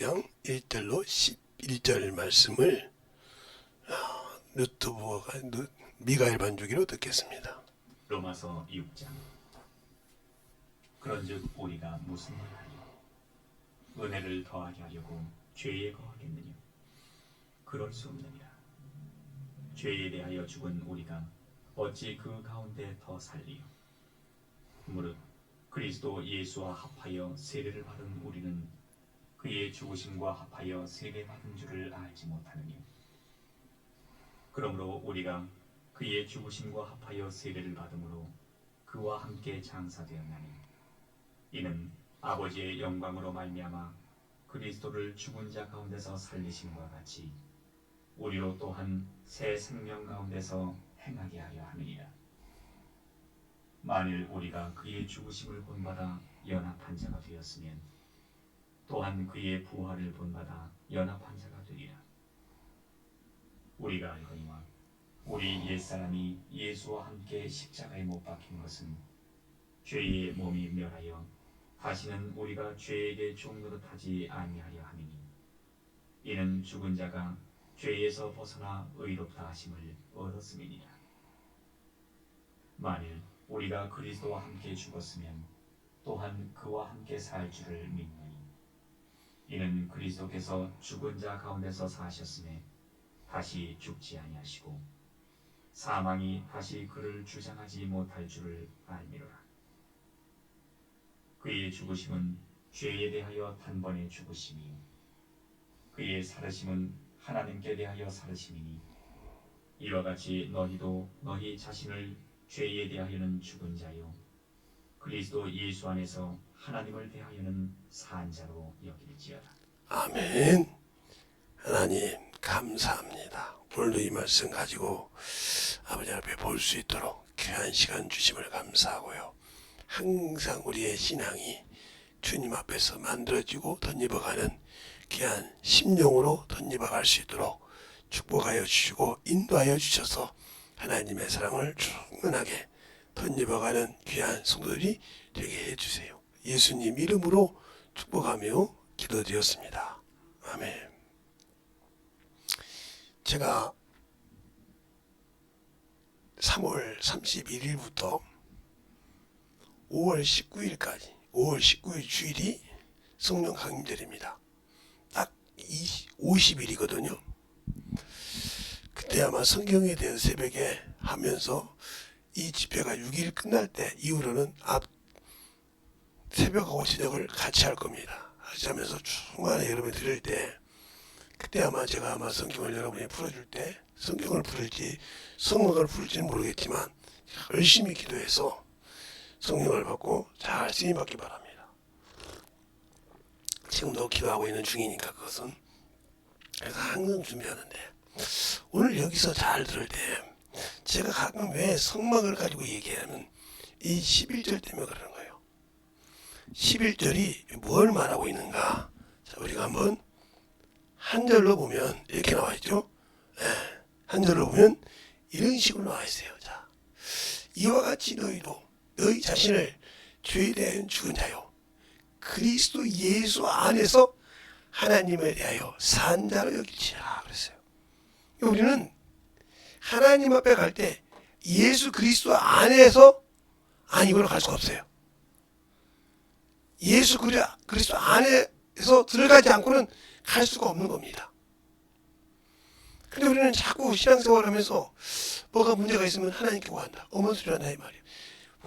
1절로 11절 말씀을 유튜브가 미가엘 반주기로 듣겠습니다. 로마서 6장. 그런즉 우리가 무슨 말하리요? 은혜를 더하게 하려고 죄에 거하겠느냐? 그럴 수 없느니라. 죄에 대하여 죽은 우리가 어찌 그 가운데 더 살리요? 무릇 그리스도 예수와 합하여 세례를 받은 우리는 그의 죽으심과 합하여 세례받은 줄을 알지 못하느냐? 그러므로 우리가 그의 죽으심과 합하여 세례를 받음으로 그와 함께 장사되었나니 이는 아버지의 영광으로 말미암아 그리스도를 죽은 자 가운데서 살리심과 같이 우리로 또한 새 생명 가운데서 행하게 하려 함이니라. 만일 우리가 그의 죽으심을 본받아 연합한 자가 되었으면 또한 그의 부활을 본받아 연합한 자가 되리라. 우리가 알거니와 우리 옛사람이 예수와 함께 십자가에 못 박힌 것은 죄의 몸이 멸하여 다시는 우리가 죄에게 종노릇하지 아니하려 함이니 이는 죽은 자가 죄에서 벗어나 의롭다 하심을 얻었음이니라. 만일 우리가 그리스도와 함께 죽었으면 또한 그와 함께 살 줄을 믿노니 이는 그리스도께서 죽은 자 가운데서 사셨음에 다시 죽지 아니하시고 사망이 다시 그를 주장하지 못할 줄을 알미로라. 그의 죽으심은 죄에 대하여 단번에 죽으심이요 그의 살으심은 하나님께 대하여 살으심이니 이와 같이 너희도 너희 자신을 죄에 대하여는 죽은 자요 그리스도 예수 안에서 하나님을 대하여는 산 자로 여길지어다. 아멘. 하나님 감사합니다. 오늘도 이 말씀 가지고 아버지 앞에 볼 수 있도록 귀한 시간 주심을 감사하고요. 항상 우리의 신앙이 주님 앞에서 만들어지고 덧입어가는 귀한 심령으로 덧입어갈 수 있도록 축복하여 주시고 인도하여 주셔서 하나님의 사랑을 충분하게 덧입어가는 귀한 성도들이 되게 해주세요. 예수님 이름으로 축복하며 기도드렸습니다. 아멘. 제가 3월 31일부터 5월 19일까지 5월 19일 주일이 성령 강림절입니다. 딱 50일이거든요. 그때 아마 성경에 대한 새벽에 하면서 이 집회가 6일 끝날 때 이후로는 새벽하고 저녁을 같이 할 겁니다. 하면서 중간에 여러분이 들을 때 그때 아마 제가 성경을 여러분이 풀어줄 때 성경을 풀을지 성경을 풀을지는 모르겠지만 열심히 기도해서 성령을 받고 잘 쓰임받기 바랍니다. 지금도 기도하고 있는 중이니까 그것은 그래서 항상 준비하는데 오늘 여기서 잘 들을 때 제가 가끔 왜 성막을 가지고 얘기하면 이 11절 때문에 그러는 거예요. 11절이 뭘 말하고 있는가? 자, 우리가 한번 한 절로 보면 이렇게 나와 있죠. 한 절로 보면 이런 식으로 나와 있어요. 자, 이와 같이 너희도 너희 자신을 죄에 대한 죽은 자요 그리스도 예수 안에서 하나님에 대하여 산 자로 여기지라 그랬어요. 우리는 하나님 앞에 갈 때 예수 그리스도 안에서 아니고는 갈 수가 없어요. 예수 그리스도 안에서 들어가지 않고는 갈 수가 없는 겁니다. 근데 우리는 자꾸 신앙생활 하면서 뭐가 문제가 있으면 하나님께 구한다. 어머소리 한다 이 말이에요.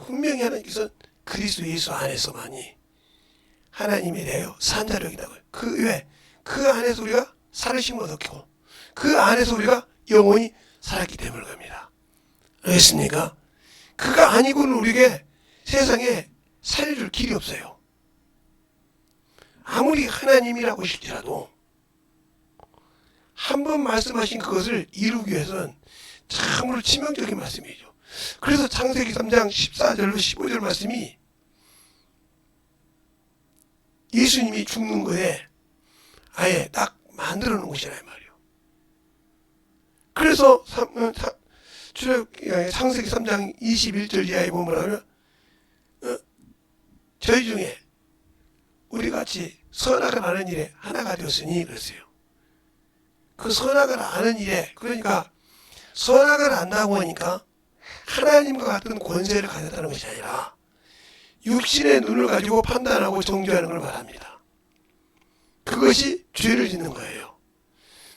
분명히 하나님께서 그리스도 예수 안에서만이 하나님에 대하여 산 자로 여긴다고요. 그 안에서 우리가 살으심을 얻었고 그 안에서 우리가 영원히 살았기 때문일 겁니다. 알겠습니까? 그가 아니고는 우리에게 세상에 살릴 길이 없어요. 아무리 하나님이라고 하실지라도 한 번 말씀하신 그것을 이루기 위해서는 참으로 치명적인 말씀이죠. 그래서 창세기 3장 14절로 15절 말씀이 예수님이 죽는 거에 아예 딱 만들어 놓은 것이란 말이에요. 그래서 창세기 3장 21절 이하에 보면 저희 중에 우리 같이 선악을 아는 일에 하나가 되었으니 그랬어요. 그 선악을 아는 일에, 그러니까 선악을 안다고 하니까 하나님과 같은 권세를 가졌다는 것이 아니라 육신의 눈을 가지고 판단하고 정죄하는 걸 말합니다. 그것이 죄를 짓는 거예요.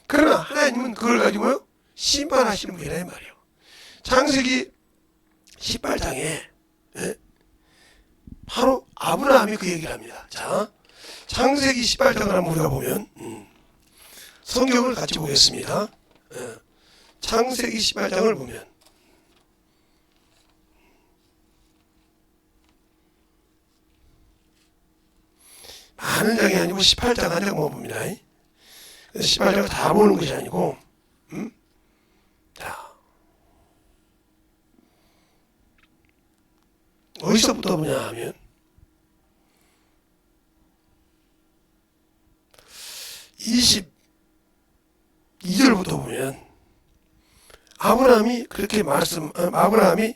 그러나 하나님은 그걸 가지고요 심판하시는 분이라 이 말이에요. 창세기 18장에 바로 아브라함이 그 얘기를 합니다. 자, 창세기 18장을 한번 우리가 보면 성경을 같이 보겠습니다. 창세기 18장을 보면 많은 장이 아니고 18장 한 장만 봅니다. 18장을 다 보는 것이 아니고 자, 어디서부터 보냐 하면 22절부터 보면 아브라함이 아브라함이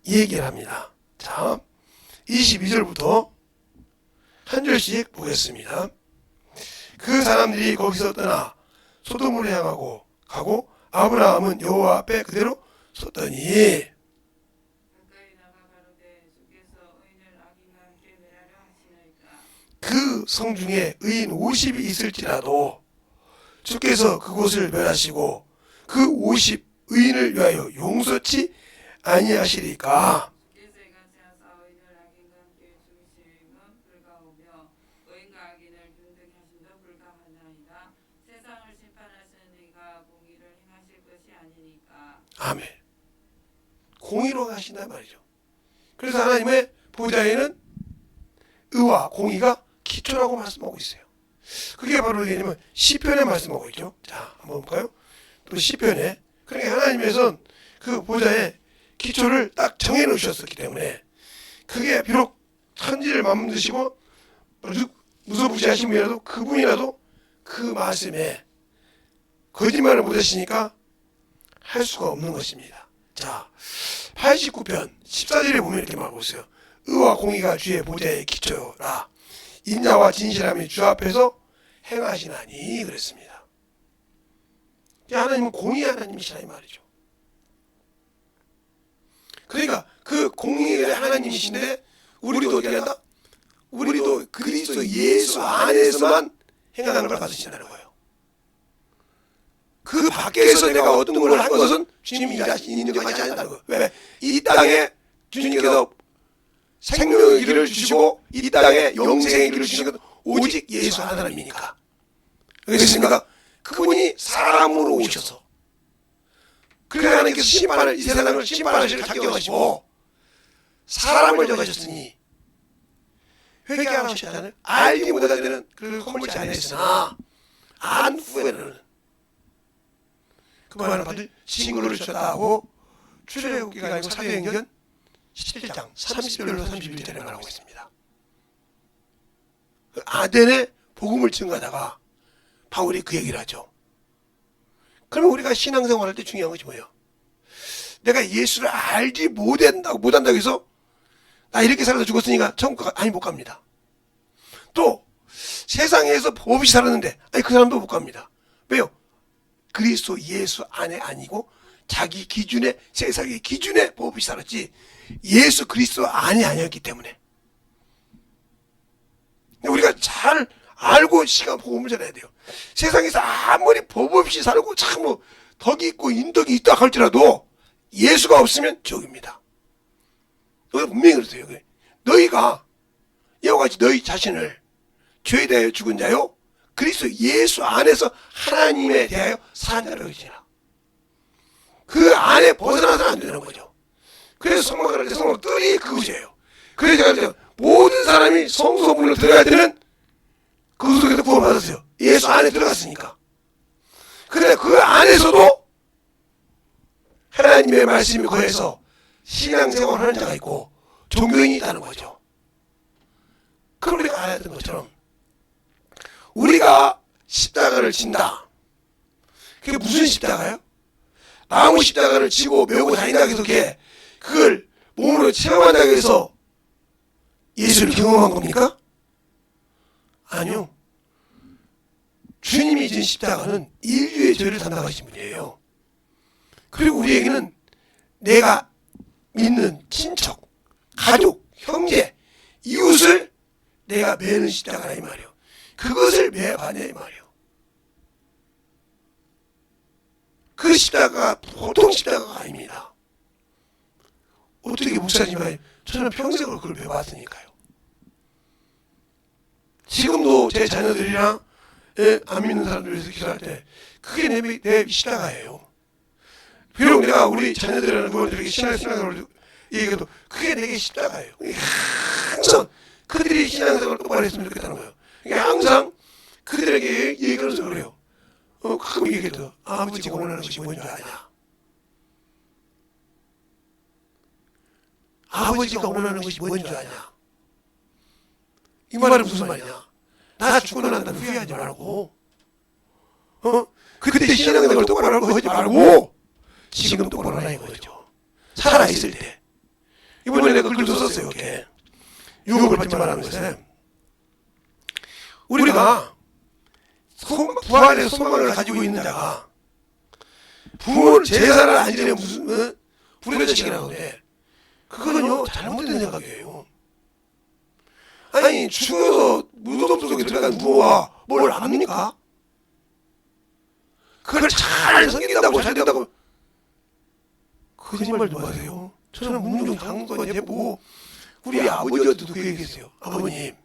얘기를 합니다. 자, 22절부터 한 절씩 보겠습니다. 그 사람들이 거기서 떠나 소돔으로 향하고 가고 아브라함은 여호와 앞에 그대로 섰더니 그 성 중에 의인 50이 있을지라도 주께서 그곳을 멸하시고 그 50 의인을 위하여 용서치 아니하시리까. 아멘. 공의로 하신단 말이죠. 그래서 하나님의 보좌에는 의와 공의가 기초라고 말씀하고 있어요. 그게 바로 뭐냐면 시편에 말씀하고 있죠. 자, 한번 볼까요? 또 시편에, 그러니까 하나님께서는 그 보좌의 기초를 딱 정해 놓으셨었기 때문에 그게 비록 천지를 만드시고 무소부지하신 분이라도 그분이라도 그 말씀에 거짓말을 못하시니까 할 수가 없는 것입니다. 자, 89편 14절에 보면 이렇게 말하고 있어요. 의와 공의가 주의 보좌의 기초라. 인자와 진실함이 주 앞에서 행하시나니 그랬습니다. 하나님은 공의 하나님이시라 이 말이죠. 그러니까 그 공의의 하나님이신데 우리도 어떻게 한다? 우리도 그리스도 예수 안에서만 행하는 걸 받으신다는 거예요. 그 밖에서 내가 어떤 걸 한 것은 주님이 인정하지 않는다는 거예요. 왜? 이 땅에 주님께서 생명의 길을 주시고 이 땅에 영생의 길을 주신 건 오직 예수 하나님이니까. 그렇습니까? 그분이 사람으로 오셔서 그래서 하나님께서 심판을, 이 세상을 심판하시를 작정하시고 사람을 정하셨으니 회개하라 하셨잖아요. 알지 못할 때는 그를 허물지 아니했으나 안 후에는 그 말을 받을 징후를 주셨다 하고 출애굽기가 아니고 사도행전 17장 30절로 31절에 말하고 있습니다. 아덴에 복음을 증거하다가 바울이 그 얘기를 하죠. 그러면 우리가 신앙생활 할 때 중요한 것이 뭐예요? 내가 예수를 알지 못한다고 해서 나 이렇게 살아서 죽었으니까 천국 못 갑니다. 또 세상에서 법없이 살았는데 그 사람도 못 갑니다. 왜요? 그리스도 예수 안에 아니고 자기 기준에, 세상의 기준에 법없이 살았지 예수 그리스도 안에 아니었기 때문에. 우리가 잘 알고 시간 복음을 전해야 돼요. 세상에서 아무리 법 없이 살고 참 뭐 덕이 있고 인덕이 있다 할지라도 예수가 없으면 지옥입니다. 분명히 그랬어요. 너희가 이와 같이 너희 자신을 죄에 대하여 죽은 자요 그리스도 예수 안에서 하나님에 대하여 산 자라고 하시라. 그 안에 벗어나서는 안 되는 거죠. 그래서 성막을 할 때 성막 뜰이 그것이에요. 그래서 제가 모든 사람이 성소문을 들어야 되는 그 속에서 구원받았어요. 예수 안에 들어갔으니까. 그런데 그 안에서도 하나님의 말씀이 거해서 신앙생활을 하는 자가 있고 종교인이 있다는 거죠. 그럼 우리가 알아야 되는 것처럼 우리가 십자가를 진다. 그게 무슨 십자가예요? 나무 십자가를 지고 메고 다닌다고 해서 그걸 몸으로 체험한다고 해서 예수를 경험한 겁니까? 아니요. 주님이 진 십자가는 인류의 죄를 담당하신 분이에요. 그리고 우리에게는 내가 믿는 친척, 가족, 형제, 이웃을 내가 매는 십자가라 이 말이에요. 그것을 매봐냐 이 말이에요. 그 십자가가 보통 십자가가 아닙니다. 어떻게 목사님이 저는 평생을 그걸 배워왔으니까요. 지금도 제 자녀들이랑 안 믿는 사람들 위해서 기도할 때 그게 내 십자가예요. 비록 내가 우리 자녀들이라는 부모들에게 신앙생활을 얘기해도 그게 내게 십자가예요. 항상 그들이 신앙생활을 똑바로 했으면 좋겠다는 거예요. 항상 그들에게 얘기하면서 그래요. 가끔 얘기해도 아버지가 원하는 것이 뭔지 아냐? 아버지가 원하는 것이 뭔지 아냐? 이 말은 무슨 말이냐? 나 죽고 난 다음에 후회하지 말고, 그때 신앙생활 똑바로 하고 하지 말고, 지금 똑바로 하라 이거죠. 살아있을 때. 이번에 내가 글도 썼어요, 이렇게. 유혹을 받지 말라는 것에. 우리가 부활의 소망을 가지고 있는 자가 부모를 제사를 안 지내 무슨 불효자식이라고 그래. 그거는요 잘못된 생각이에요. 아니 죽어서 무덤 속에 들어간 부모가 뭘 압니까? 그걸 잘 섬긴다고 잘 된다고 거짓말도 마세요. 저는 문중 장관이 해보고 우리 아버지한테도 그 얘기했어요. 아버님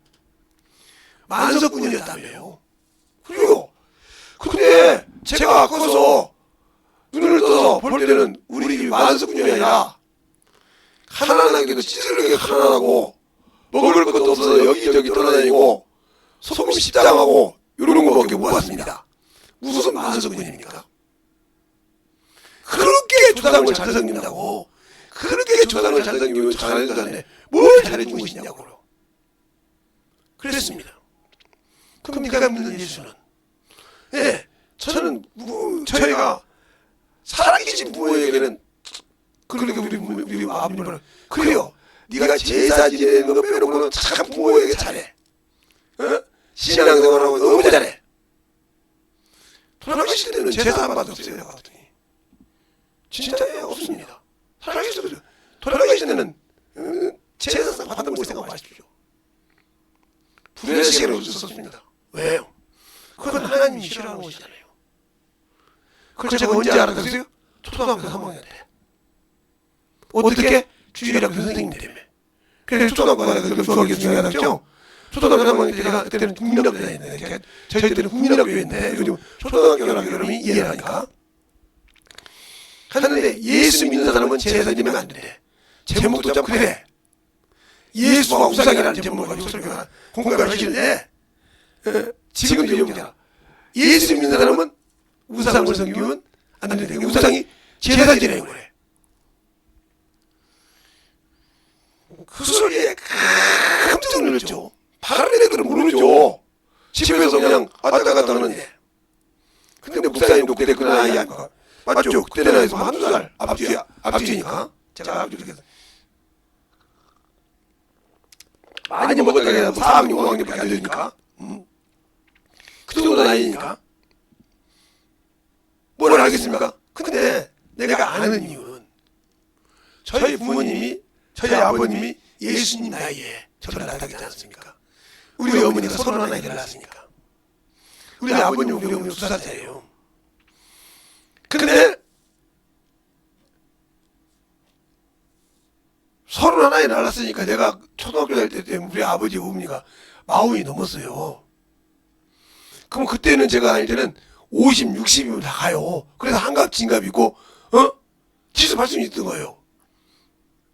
만석군이었다며요. 그래요. 근데 제가 커서 눈을 떠서 볼 때는 우리 집이 만석군이 아니라 가난하게도 찌질하게 가난하고 먹을 것도 없어서 여기저기 떠나다니고 소금 십장하고 이런 거밖에 못 봤습니다. 무슨 만석군입니까? 그렇게 조상을 잘 섬긴다고 그렇게 조상을 잘 섬기면 잘해주는데 뭘 잘해준 것이냐고요. 그랬습니다. 그럼 네가 믿는 예수는 저는 저희가 살아계신 부모에게는 그러니까 우리 아버님은 그래요. 네가 제사 지내는 거 빼놓고는 참 부모에게 잘해. 신앙생활하고 너무 잘해. 돌아가실 때는 제사 안 받았어요. 내가 봤더니 진짜예요. 없습니다. 살아계실 때 돌아가실 때는 제사 받은 걸 생각 마십시오. 불효자식으로 썼습니다. 왜요? 그건 하나님이 싫어하는 것이잖아요. 그걸 제가 언제 알았어요? 초등학교 3학년 때. 어떻게? 주일학교 선생님 때문에. 그래서 초등학교 가서 수학이 중요하다죠? 초등학교 3학년 때 제가 그때는 국민학교 다녔는데 저희 때는 국민학교였는데 요즘 초등학교라고 이름이 이해를 하니까 하는데 예수 믿는 사람은 제사 지내면 안 돼. 제목도 참 그래. 예수와 우상이라는 제목을 가지고 설교가 공부를 하시는데 지금도 이용자 예수 믿는 사람은 우상을 섬기면 안 되는데 우상이 제사 지내는 거래. 그 소리에 깜짝 놀랐죠. 다른 애들은 모르죠. 집에서 그냥 왔다 갔다 하는데. 근데 목사님도 그때 그 나이 아닙니까? 맞죠? 그때 나이에서 한두 살 앞뒤니까 제가 앞뒤니까 많이 먹었다 해서 4학년 5학년밖에 안 되니까 그 정도 나이니까 뭘 알겠습니까? 근데 내가 아는 이유는 저희 부모님이 저희 아버님이 예수님 나이에 저를 낳았지 않습니까? 우리 어머니가 31에 낳았으니까 우리 아버님 우리 어머니 2살짜리예요. 근데 31에 낳았으니까 내가 초등학교 다닐 때 우리 아버지 어머니가 40이 넘었어요. 그럼 그때는 제가 다닐 때는 50, 60이면 다 가요. 그래서 한갑 진갑 있고 지습할 수 있던 거예요.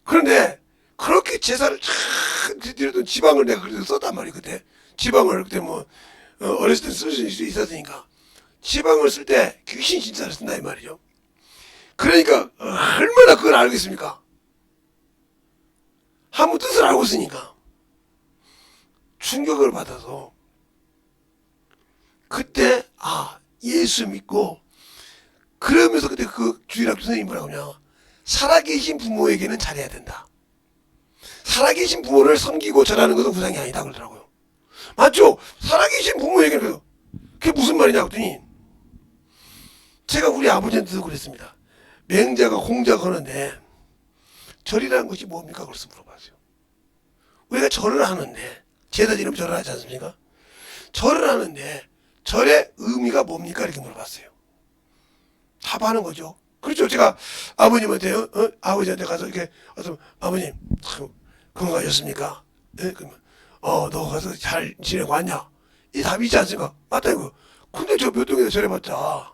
그런데 그렇게 제사를 참 드렸던 지방을 내가 그래서 썼단 말이에요. 그때 지방을 그때 뭐 어렸을 때 쓸 수 있었으니까 지방을 쓸 때 귀신 진사를 쓴다 이 말이죠. 그러니까 얼마나 그걸 알겠습니까? 아무 뜻을 알고 있으니까 충격을 받아서 그때 예수 믿고 그러면서 그때 그 주일학교 선생님이 뭐라고 하냐 살아계신 부모에게는 잘해야 된다. 살아계신 부모를 섬기고 절하는 것은 우상이 아니다 그러더라고요. 맞죠? 살아계신 부모에게는 그게 무슨 말이냐 했더니 제가 우리 아버지한테도 그랬습니다. 맹자가 공자가 하는데 절이라는 것이 뭡니까? 그래서 물어봤어요. 우리가 절을 하는데 제사 지내면 절을 하지 않습니까? 절을 하는데 절의 의미가 뭡니까? 이렇게 물어봤어요. 답하는 거죠. 그렇죠. 제가 아버님한테 아버지한테 가서 이렇게 와서 아버님 참 건강하셨습니까? 예? 그러면 너 가서 잘 지내고 왔냐? 이 답이지 않습니까? 맞다 이거. 근데 저 몇 동에서 절해봤자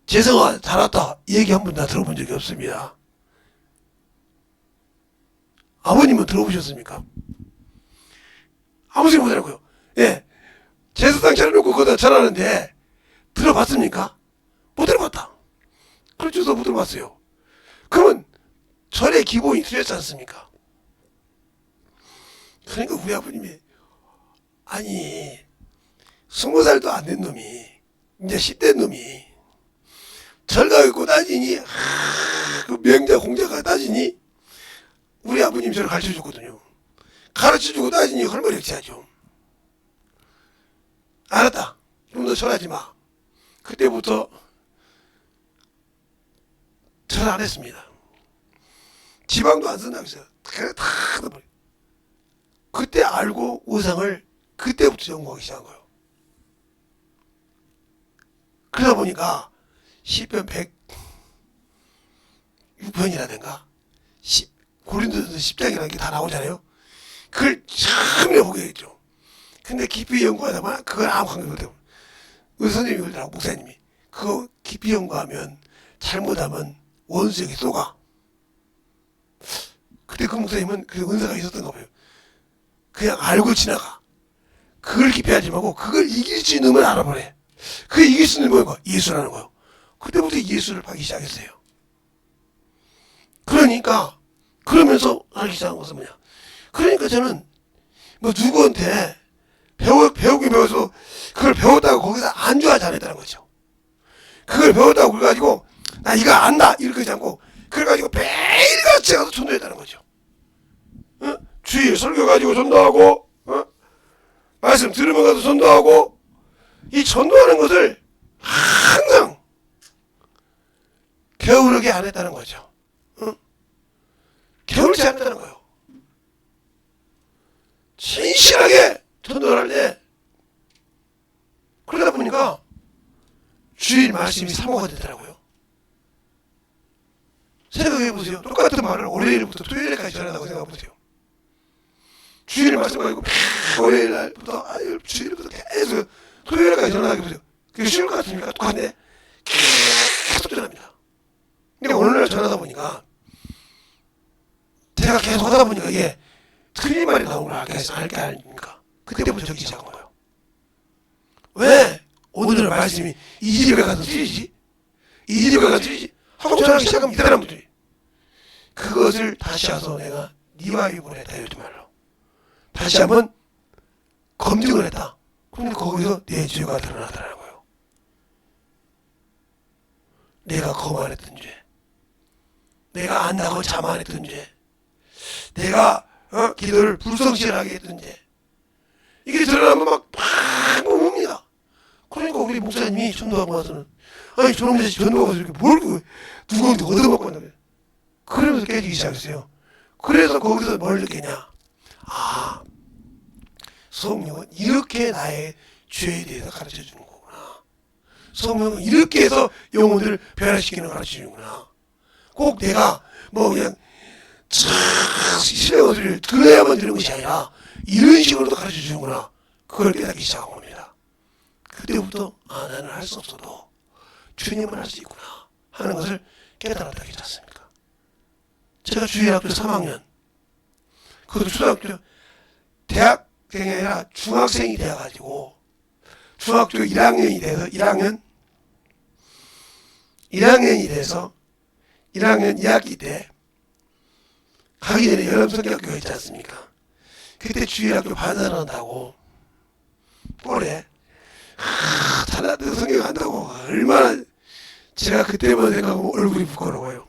재성아 잘 왔다 이 얘기 한 번 다 들어본 적이 없습니다. 아버님은 들어보셨습니까? 아무 소리 못하라고요. 예, 제사상 차려놓고 거기다 절하는데 들어봤습니까? 못 들어봤다. 그렇죠. 못 들어봤어요. 그러면 절의 기본이 틀렸지 않습니까? 그러니까 우리 아버님이 아니 20살도 안 된 놈이 이제 10대 놈이 절가 있고 따지니 그 명자 공자가 따지니 우리 아버님 저를 가르쳐줬거든요. 가르쳐주고 따지니 얼마나 역지하죠. 알았다. 좀 더 절하지 마. 그때부터 절 안 했습니다. 지방도 안 쓴다고 했어요. 그냥 다 뜯어버려. 그때 알고 우상을 그때부터 연구하기 시작한 거예요. 그러다 보니까 시편 106편이라든가 고린도전서 10장이라는 게 다 나오잖아요. 그걸 처음에 보게 되죠. 근데 깊이 연구하다 보면 그걸 아무 관계가 없대요. 우리 선생님이 그러더라고, 목사님이. 그거 깊이 연구하면 잘못하면 원수에게 쏘가. 그때 그 목사님은 그 은사가 있었던가 봐요. 그냥 알고 지나가. 그걸 깊이 하지 말고 그걸 이길 수 있는 걸 알아보래. 그게 이길 수 있는 뭐가 예수라는 거예요. 그때부터 예수를 받기 시작했어요. 그러니까 그러면서 알기 시작한 것은 뭐냐. 그러니까 저는 뭐 누구한테 배우긴 배워서 그걸 배웠다고 거기서 안주하지 않았다는 거죠. 그걸 배웠다고 그래가지고 나 이거 안다 이렇게 하지 않고 그래가지고 매일같이 가서 전도했다는 거죠. 주일 설교 가지고 전도하고 말씀 들으면 가서 전도하고 이 전도하는 것을 항상 게으르게 안 했다는 거죠. 게으르지 않았다는 거예요. 진실하게 전도를 할 때 그러다 보니까 주일 말씀이 사모가 되더라고요. 생각해 보세요. 똑같은 말을 월요일부터 토요일까지 전한다고 생각해 보세요. 주일 말씀 가지고 월요일 날부터 주일부터 계속 토요일까지 전하게 보세요. 그게 쉬울 것 같습니까? 똑같은데 계속 전합니다. 근데 어느 날 전하다 보니까 제가 계속 하다 보니까 이게 틀린 말이 나오구나 알게 아닙니까? 그때부터 적기 시작한 거예요. 왜 오늘 말씀이 이 집에 가서 틀리지? 이 집에 가서 틀리지? 하고 전하기 시작하면 이 사람들이 그것을 다시 와서 내가 리바이브를 했다 요즘 말로 다시 한번 검증을 했다. 그런데 거기서 내 죄가 드러나더라고요. 내가 거만했던 죄, 내가 안다고 자만했던 죄, 내가 기도를 불성실하게 했던 죄, 이게 드러나면 막 옵니다. 그러니까 우리 목사님이 전도하고 나서는 아니 저놈 자식 전도하고 나서 이렇게 뭘 누구한테 얻어먹고 한다 그래. 그러면서 깨지기 시작했어요. 그래서 거기서 뭘 느끼냐. 아, 성령은 이렇게 나의 죄에 대해서 가르쳐주는 거구나. 성령은 이렇게 해서 영혼을 변화시키는 걸 가르쳐주는구나. 꼭 내가 뭐 그냥 신의 것을 들어야만 되는 것이 아니라 이런 식으로도 가르쳐주는구나. 그걸 깨닫기 시작한 겁니다. 그때부터 아 나는 할 수 없어도 주님은 할 수 있구나 하는 것을 깨달았다 하지 않습니까? 제가 주일학교 3학년 그것도 초등학교 대학생이 아니라 중학생이 되어가지고 중학교 1학년이 돼서 1학년이 돼서 1학년 2학기 때 가기 전에 여름성경학교가 있지 않습니까? 그때 주일학교 반사한다고 올해 잘나도 성경 한다고 얼마나 제가 그때만 생각하면 얼굴이 부끄러워요.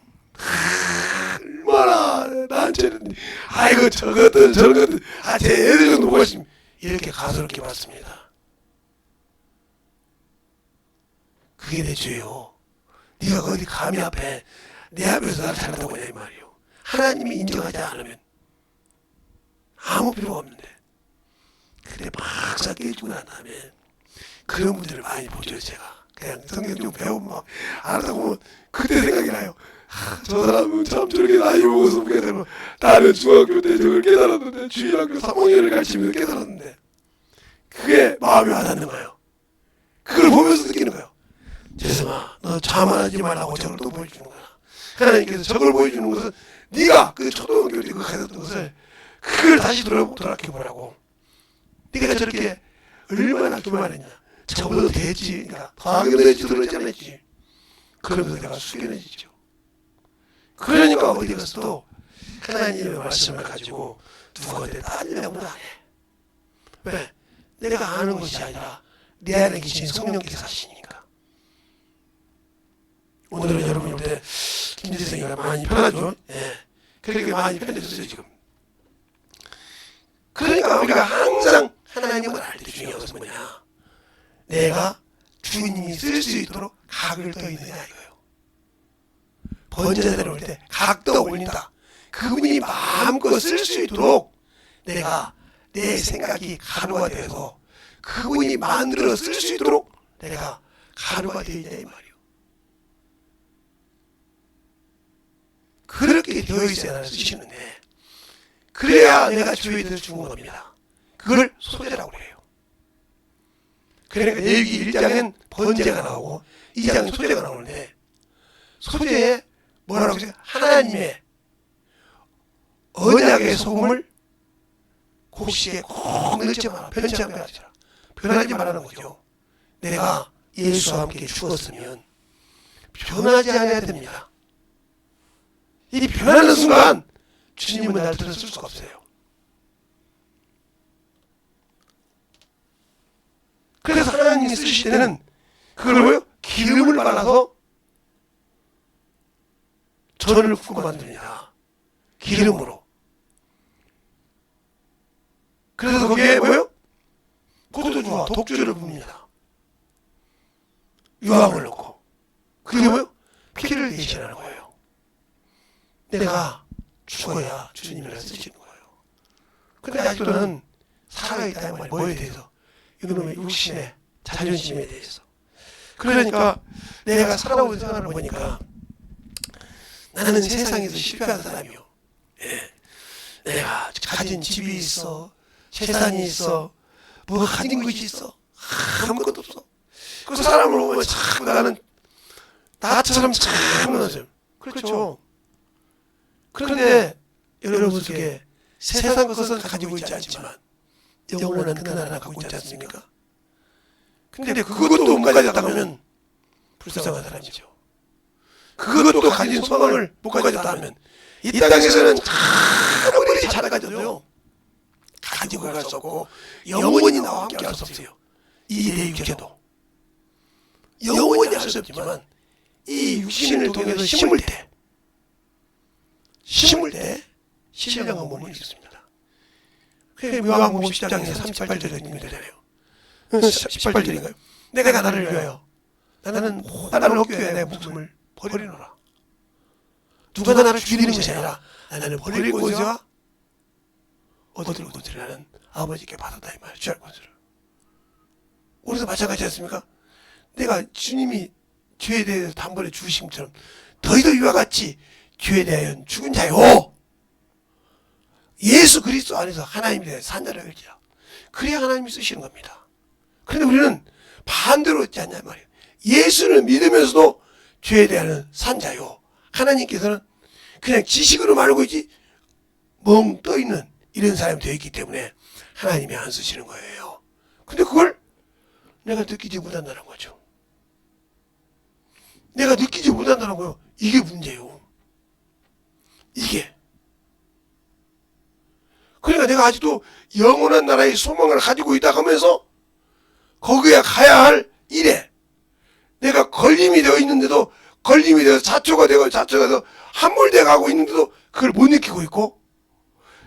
얼마나 나한테는 아이고 저것들 제 애들 정도 보시면 이렇게 가소롭게 봤습니다. 그게 내 죄요. 네가 어디 감히 앞에 내 앞에서 나를 잘한다고 하냐 이 말이요. 하나님이 인정하지 않으면 아무 필요가 없는데. 근데 막상 깨지고 난 다음에 그런 분들을 많이 보죠. 제가 그냥 성경 좀 배우면 막 알아서 보면 그때 생각이 나요. 저 사람은 참 저렇게 나이 먹어서 깨달아. 나는 중학교 때 저걸 깨달았는데, 주일학교 3학년을 가르치면서 깨달았는데, 그게 마음에 와닿는 거예요. 그걸 보면서 느끼는 거예요. 재성아, 너 자만하지 말라고 저걸 또 보여주는 거야. 하나님께서 저걸 보여주는 것은 네가 그 초등학교 때 그 가졌던 것을 그걸 다시 돌아켜보라고. 네가 저렇게 얼마나 교만했냐. 저보다 됐지. 그러니까 당연했지, 들었지 않았지. 그러면서 내가 숙연해지죠. 그러니까 어디 가서도 하나님의 말씀을 가지고 누구한테 딴짓하면 안 해. 왜? 내가 아는 것이 아니라 내 안에 계신 성령께서 하시니까. 오늘은 여러분이 올 때 김지성이가 많이 편하죠? 예. 그렇게 많이 편해졌어요 지금. 그러니까 우리가 항상 하나님을 알 때 중요한 것은 뭐냐? 내가 주님이 쓸 수 있도록 각을 떠 있느냐 이거예요. 번제대로 올 때 각도 올린다. 그분이 마음껏 쓸 수 있도록 내가 내 생각이 가루가 되어서 그분이 만들어 쓸 수 있도록 내가 가루가 되어 있냐 이 말이요. 그렇게 되어 있어야 나를 쓰시는데 그래야 내가 주의 뜻을 주는 겁니다. 그걸 소재라고 해요. 그러니까 레위기 1장엔 번제가 나오고 2장엔 소재가 나오는데 소재에 뭐라고 하죠? 하나님의 언약의 소금을 곡식에 꼭 넣지 마라. 변치 않게 하시라. 변하지 말라는 거죠. 내가 예수와 함께 죽었으면 변하지 않아야 됩니다. 이 변하는 순간 주님은 날 들었을 수가 없어요. 그래서 하나님이 쓰실 때는 그걸 뭐요? 기름을 발라서 전을 굽고 만듭니다. 기름으로. 그래서 거기에 뭐요? 포도주와 독주를 붓습니다. 유황을 넣고. 그게 뭐요? 피를 대신하는 거예요. 내가 죽어야 주님이라 쓰시는 거예요. 근데 아직도는 살아있다 말이 뭐에 대해서? 이놈의 육신의 자존심에 대해서. 그러니까 내가 살아온 생활을 보니까 나는 세상에서 실패한 사람이요. 예. 내가 가진 집이 있어, 재산이 있어, 뭐 가진 것이 있어, 아무것도 없어. 그 사람을 보면 참 나는 나처럼 참 무너져. 그렇죠. 그런데 여러분 속에 세상 것은 가지고 있지 않지만 영원한 그 나라를 갖고 있지 않습니까? 근데 그것도 못 가졌다 하면 불쌍한 사람이죠. 그것도 가진 소망을 못 가졌다 하면 이 땅에서는 아무리 잘 가져도요 가지고 갈 수 없고 영원히 나와 함께 할 수 없어요. 이 내 육체도 영원히 할 수 없지만 이 육신을 통해서 심을 때 신령한 몸을 입습니다. 그게 요한복음 10장에 38절에 있는 거잖아요. 18절인가요? 내가 나를 위하여 나는 얻기 위하여 내 목숨을 버리노라. 누가 나를 죽이는 것이 아니라 나는 버릴 것이와 얻을 것을 나는 아버지께 받았다 이 말. 취할 것을. 우리도 마찬가지 않습니까? 내가 주님이 죄에 대해서 단번에 죽으심처럼 너희도 이와 같이 죄에 대하여 죽은 자요. 예수 그리스도 안에서 하나님에 대해 산자를 할지라. 그래야 하나님이 쓰시는 겁니다. 그런데 우리는 반대로 있지 않냐 말이에요. 예수를 믿으면서도 죄에 대한 산자요. 하나님께서는 그냥 지식으로 말고 있지 멍 떠있는 이런 사람이 되어 있기 때문에 하나님이 안 쓰시는 거예요. 근데 그걸 내가 느끼지 못한다는 거죠. 내가 느끼지 못한다는 거예요. 이게 문제예요. 이게. 그러니까 내가 아직도 영원한 나라의 소망을 가지고 있다 하면서 거기에 가야 할 일에 내가 걸림이 되어 있는데도 걸림이 되어서 자초가 돼서 함몰되어 가고 있는데도 그걸 못 느끼고 있고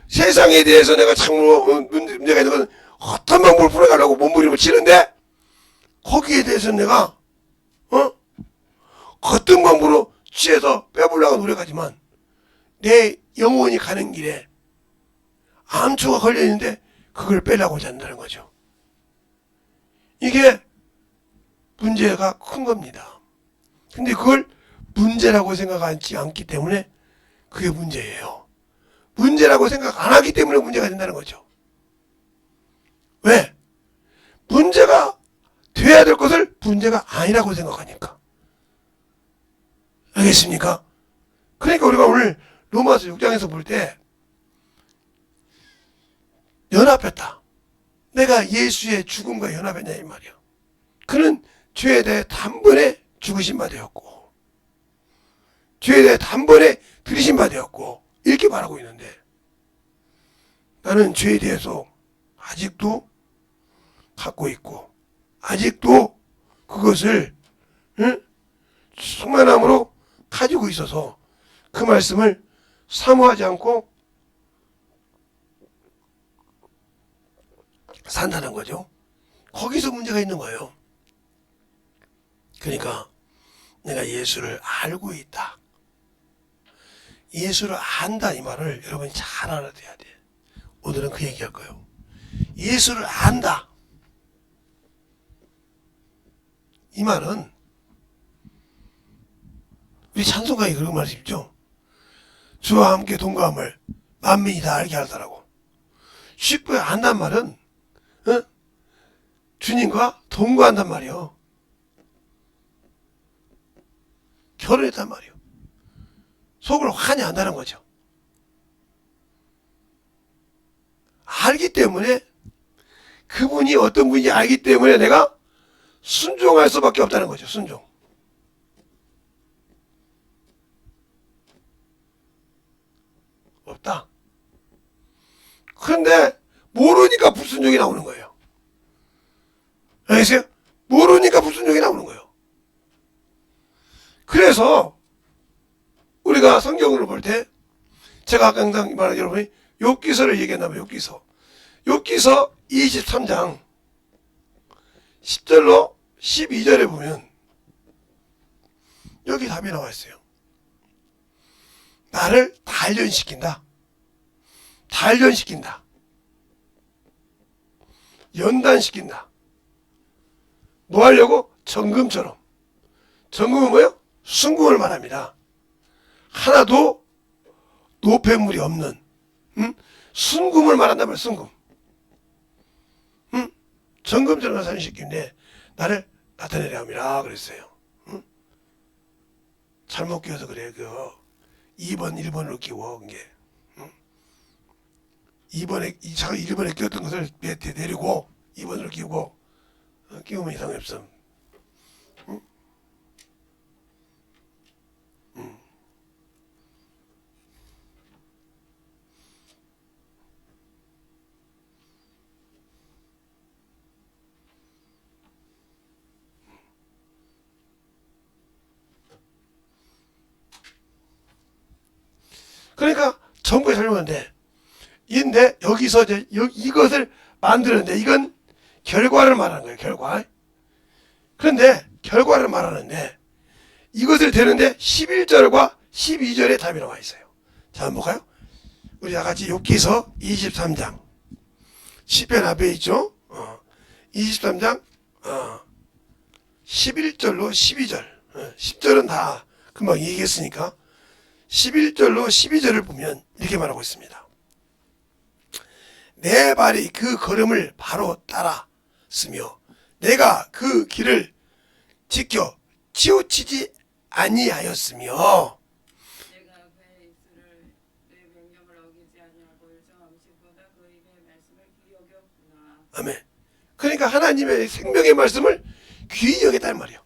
세상에 대해서 내가 참으로 문제가 있는 것은 어떤 방법을 풀어가려고 몸부림을 치는데 거기에 대해서 내가 어떤 방법으로 취해서 빼보려고 노력하지만 내 영혼이 가는 길에 암초가 걸려있는데 그걸 빼려고 하지 않는다는 거죠. 이게 문제가 큰 겁니다. 근데 그걸 문제라고 생각하지 않기 때문에 그게 문제예요. 문제라고 생각 안 하기 때문에 문제가 된다는 거죠. 왜? 문제가 돼야 될 것을 문제가 아니라고 생각하니까. 알겠습니까? 그러니까 우리가 오늘 로마서 6장에서 볼 때 연합했다. 내가 예수의 죽음과 연합했냐 이 말이야. 그는 죄에 대해 단번에 죽으신 바 되었고 죄에 대해 단번에 들이신 바 되었고 이렇게 말하고 있는데 나는 죄에 대해서 아직도 갖고 있고 아직도 그것을 충만함으로 가지고 있어서 그 말씀을 사모하지 않고 산다는 거죠. 거기서 문제가 있는 거예요. 그러니까 내가 예수를 알고 있다. 예수를 안다 이 말을 여러분이 잘 알아둬야 돼. 오늘은 그 얘기할 거예요. 예수를 안다. 이 말은 우리 찬송가에 그런 말이 있죠. 주와 함께 동감을 만민이 다 알게 하더라고. 쉽게 안단 말은 주님과 동거한단 말이요. 결혼했단 말이요. 속을 환히 안다는 거죠. 알기 때문에 그분이 어떤 분인지 알기 때문에 내가 순종할 수밖에 없다는 거죠. 순종. 없다. 그런데 모르니까 불순종이 나오는 거예요. 알겠어요? 모르니까 불순종이 나오는 거예요. 그래서 우리가 성경을 볼 때 제가 아까 항상 말한 여러분이 욥기서를 얘기했나봐요. 욥기서 23장 10절로 12절에 보면 여기 답이 나와 있어요. 나를 단련시킨다. 단련시킨다. 연단시킨다. 뭐 하려고? 정금처럼. 정금은 뭐예요? 순금을 말합니다. 하나도 노폐물이 없는 순금을 말한단 말이에요. 순금. 정금처럼 단련시키는데 나를 나타내려 함이라 그랬어요. 잘못 끼워서 그래. 2번, 1번으로 끼워. 이게 2번에 1번에 끼웠던 것을 밑에 내리고 2번으로 끼우고 끼우면 이상이 없음. 그러니까 전부에 설명하는데 인데 여기서 이제 이것을 만드는데 이건 결과를 말하는 거예요. 결과. 그런데 결과를 말하는데 이것을 되는데 11절과 12절에 답이 나와 있어요. 자, 한번 볼까요? 우리 다 같이 욥기서 23장 10편 앞에 있죠. 23장 11절로 12절 10절은 다 금방 얘기했으니까 11절로 12절을 보면 이렇게 말하고 있습니다. 내 발이 그 걸음을 바로 따랐으며 내가 그 길을 지켜 치우치지 아니하였으며 내가 그의 입술을 내 명령을 어기지 아니하고 일정함식보다 그 입의 말씀을 귀히 여겼구나. 아멘. 그러니까 하나님의 생명의 말씀을 귀히 여겼다는 말이에요.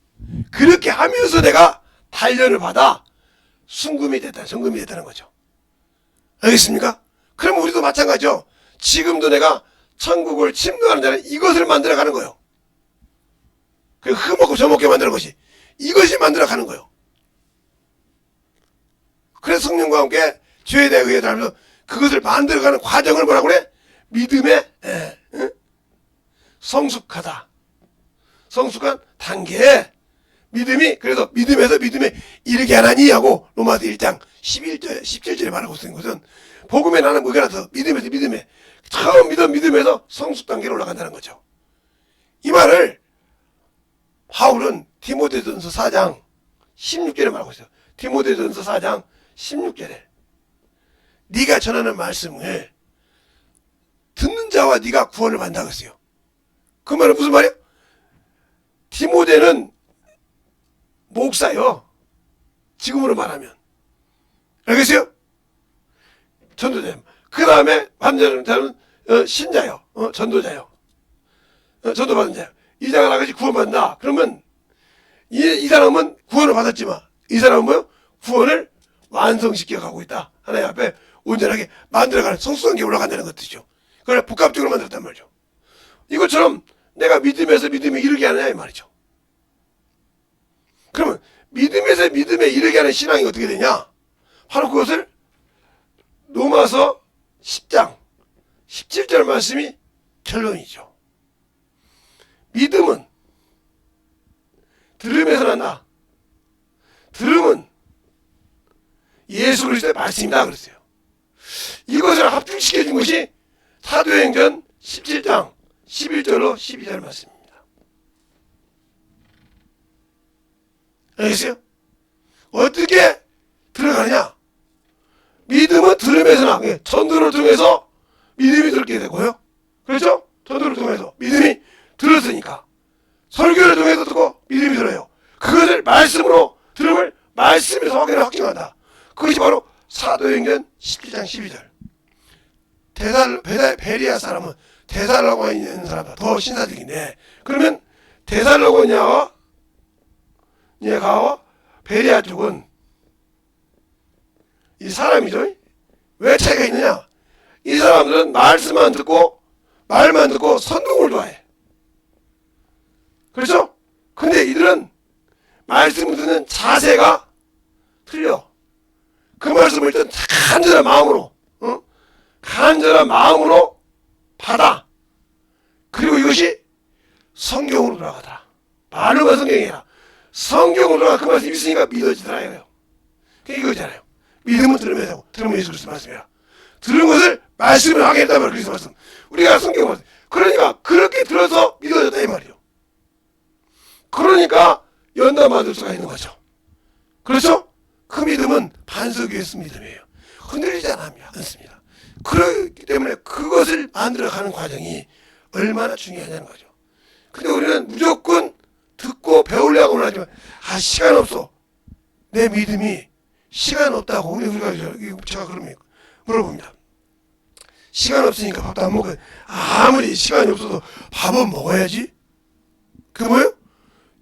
그렇게 하면서 내가 단련을 받아 순금이 됐다, 정금이 됐다는 거죠. 알겠습니까? 그럼 우리도 마찬가지죠. 지금도 내가 천국을 침노하는 자는 이것을 만들어가는 거예요. 그 흠없고 저먹게 만드는 것이 이것이 만들어가는 거예요. 그래서 성령과 함께 죄에 대해 의해 살면서 그것을 만들어가는 과정을 뭐라고 그래? 믿음의 성숙하다. 성숙한 단계에 믿음이 그래서 믿음에서 믿음에 이르게 하나니 하고 로마서 1장 11절 17절에 말하고 있는 것은 복음에 나는 뭐가 나서 믿음에서 믿음에 처음 믿음에서 성숙 단계로 올라간다는 거죠. 이 말을 바울은 디모데전서 4장 16절에 말하고 있어요. 디모데전서 4장 16절에 네가 전하는 말씀을 듣는 자와 네가 구원을 받는다고 했어요. 그 말은 무슨 말이에요? 디모데는 목사요. 지금으로 말하면. 알겠어요? 전도자요. 그 다음에 반자는 신자요. 전도자요. 전도받은 자요. 이 자가 나같이 구원받는다. 그러면 이 사람은 구원을 받았지만 이 사람은 뭐요? 구원을 완성시켜 가고 있다. 하나님 앞에 온전하게 만들어가는 성숙한게 올라간다는 것이죠. 그걸 복합적으로 만들었단 말이죠. 이것처럼 내가 믿음에서 믿음에 이르게 하느냐 이 말이죠. 그러면 믿음에서 믿음에 이르게 하는 신앙이 어떻게 되냐? 바로 그것을 로마서 10장 17절 말씀이 결론이죠. 믿음은 들음에서 난다. 들음은 예수 그리스도의 말씀이다 그랬어요. 이것을 합중시켜준 것이 사도행전 17장 11절로 12절 말씀입니다. 알겠어요? 어떻게 들어가느냐? 믿음은 들음에서 나. 전도를 통해서 믿음이 들게 되고요. 그렇죠? 전도를 통해서 믿음이 들었으니까 설교를 통해서 듣고 믿음이 들어요. 그것을 말씀으로 들음을 말씀에서 확증한다. 그것이 바로 사도행전 17장 12절. 베리아 사람은 데살로니가에 있는 사람보다 더 신사적인데 그러면 데살로니가와 베리아 쪽은 이 사람이죠. 왜 차이가 있느냐? 이 사람들은 말씀만 듣고 말만 듣고 선동을 좋아해. 그렇죠? 근데 이들은 말씀을 듣는 자세가 틀려. 그 말씀을 일단 간절한 마음으로 간절한 마음으로 받아. 그리고 이것이 성경으로 돌아가더라. 말로만 성경이 아니라 성경으로 돌아가 그 말씀이 있으니까 믿어지더라 이거예요. 이거잖아요. 믿음은 들으면 되고 들으면 예수 그리스도 말씀이야. 들은 것을 말씀을 하게 했단 말이야. 그리스도 말씀. 우리가 성경 말씀. 그러니까 그렇게 들어서 믿어졌다 이 말이요. 그러니까 연단받을 수가 있는 거죠. 그렇죠? 그 믿음은 반석 위에 쓴 믿음이에요. 흔들리지 않습니다. 그렇기 때문에 그것을 만들어가는 과정이 얼마나 중요하냐는 거죠. 근데 우리는 무조건 듣고 배우려고는 하지만 시간 없어. 내 믿음이 시간 없다고 우리가 제가 그러면 물어봅니다. 시간 없으니까 밥도 안 먹어요. 아무리 시간이 없어도 밥은 먹어야지. 그게 뭐예요?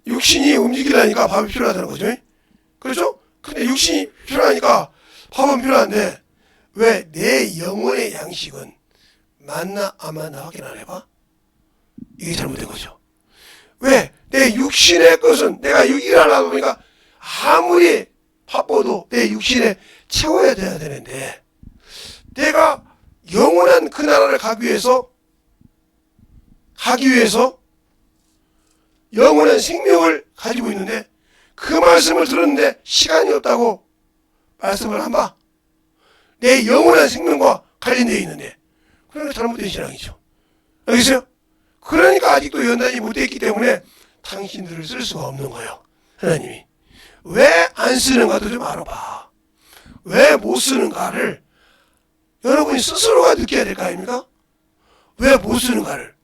육신이 움직이려니까 밥이 필요하다는 거죠. 그렇죠? 근데 육신이 필요하니까 밥은 필요한데 왜 내 영혼의 양식은 맞나 안 맞나 확인 안 해봐? 이게 잘못된 거죠. 왜? 내 육신의 것은 내가 일하려다 보니까 아무리 바빠도 내 육신에 채워야 돼야 되는데 내가 영원한 그 나라를 가기 위해서 영원한 생명을 가지고 있는데 그 말씀을 들었는데 시간이 없다고 말씀을 안 봐. 내 영원한 생명과 관련되어 있는데 그러니까 잘못된 신앙이죠. 알겠어요? 그러니까 아직도 연단이 못됐기 때문에 당신들을 쓸 수가 없는 거예요. 하나님이. 왜 안 쓰는가도 좀 알아봐. 왜 못 쓰는가를 여러분이 스스로가 느껴야 될 거 아닙니까? 왜 못 쓰는가를.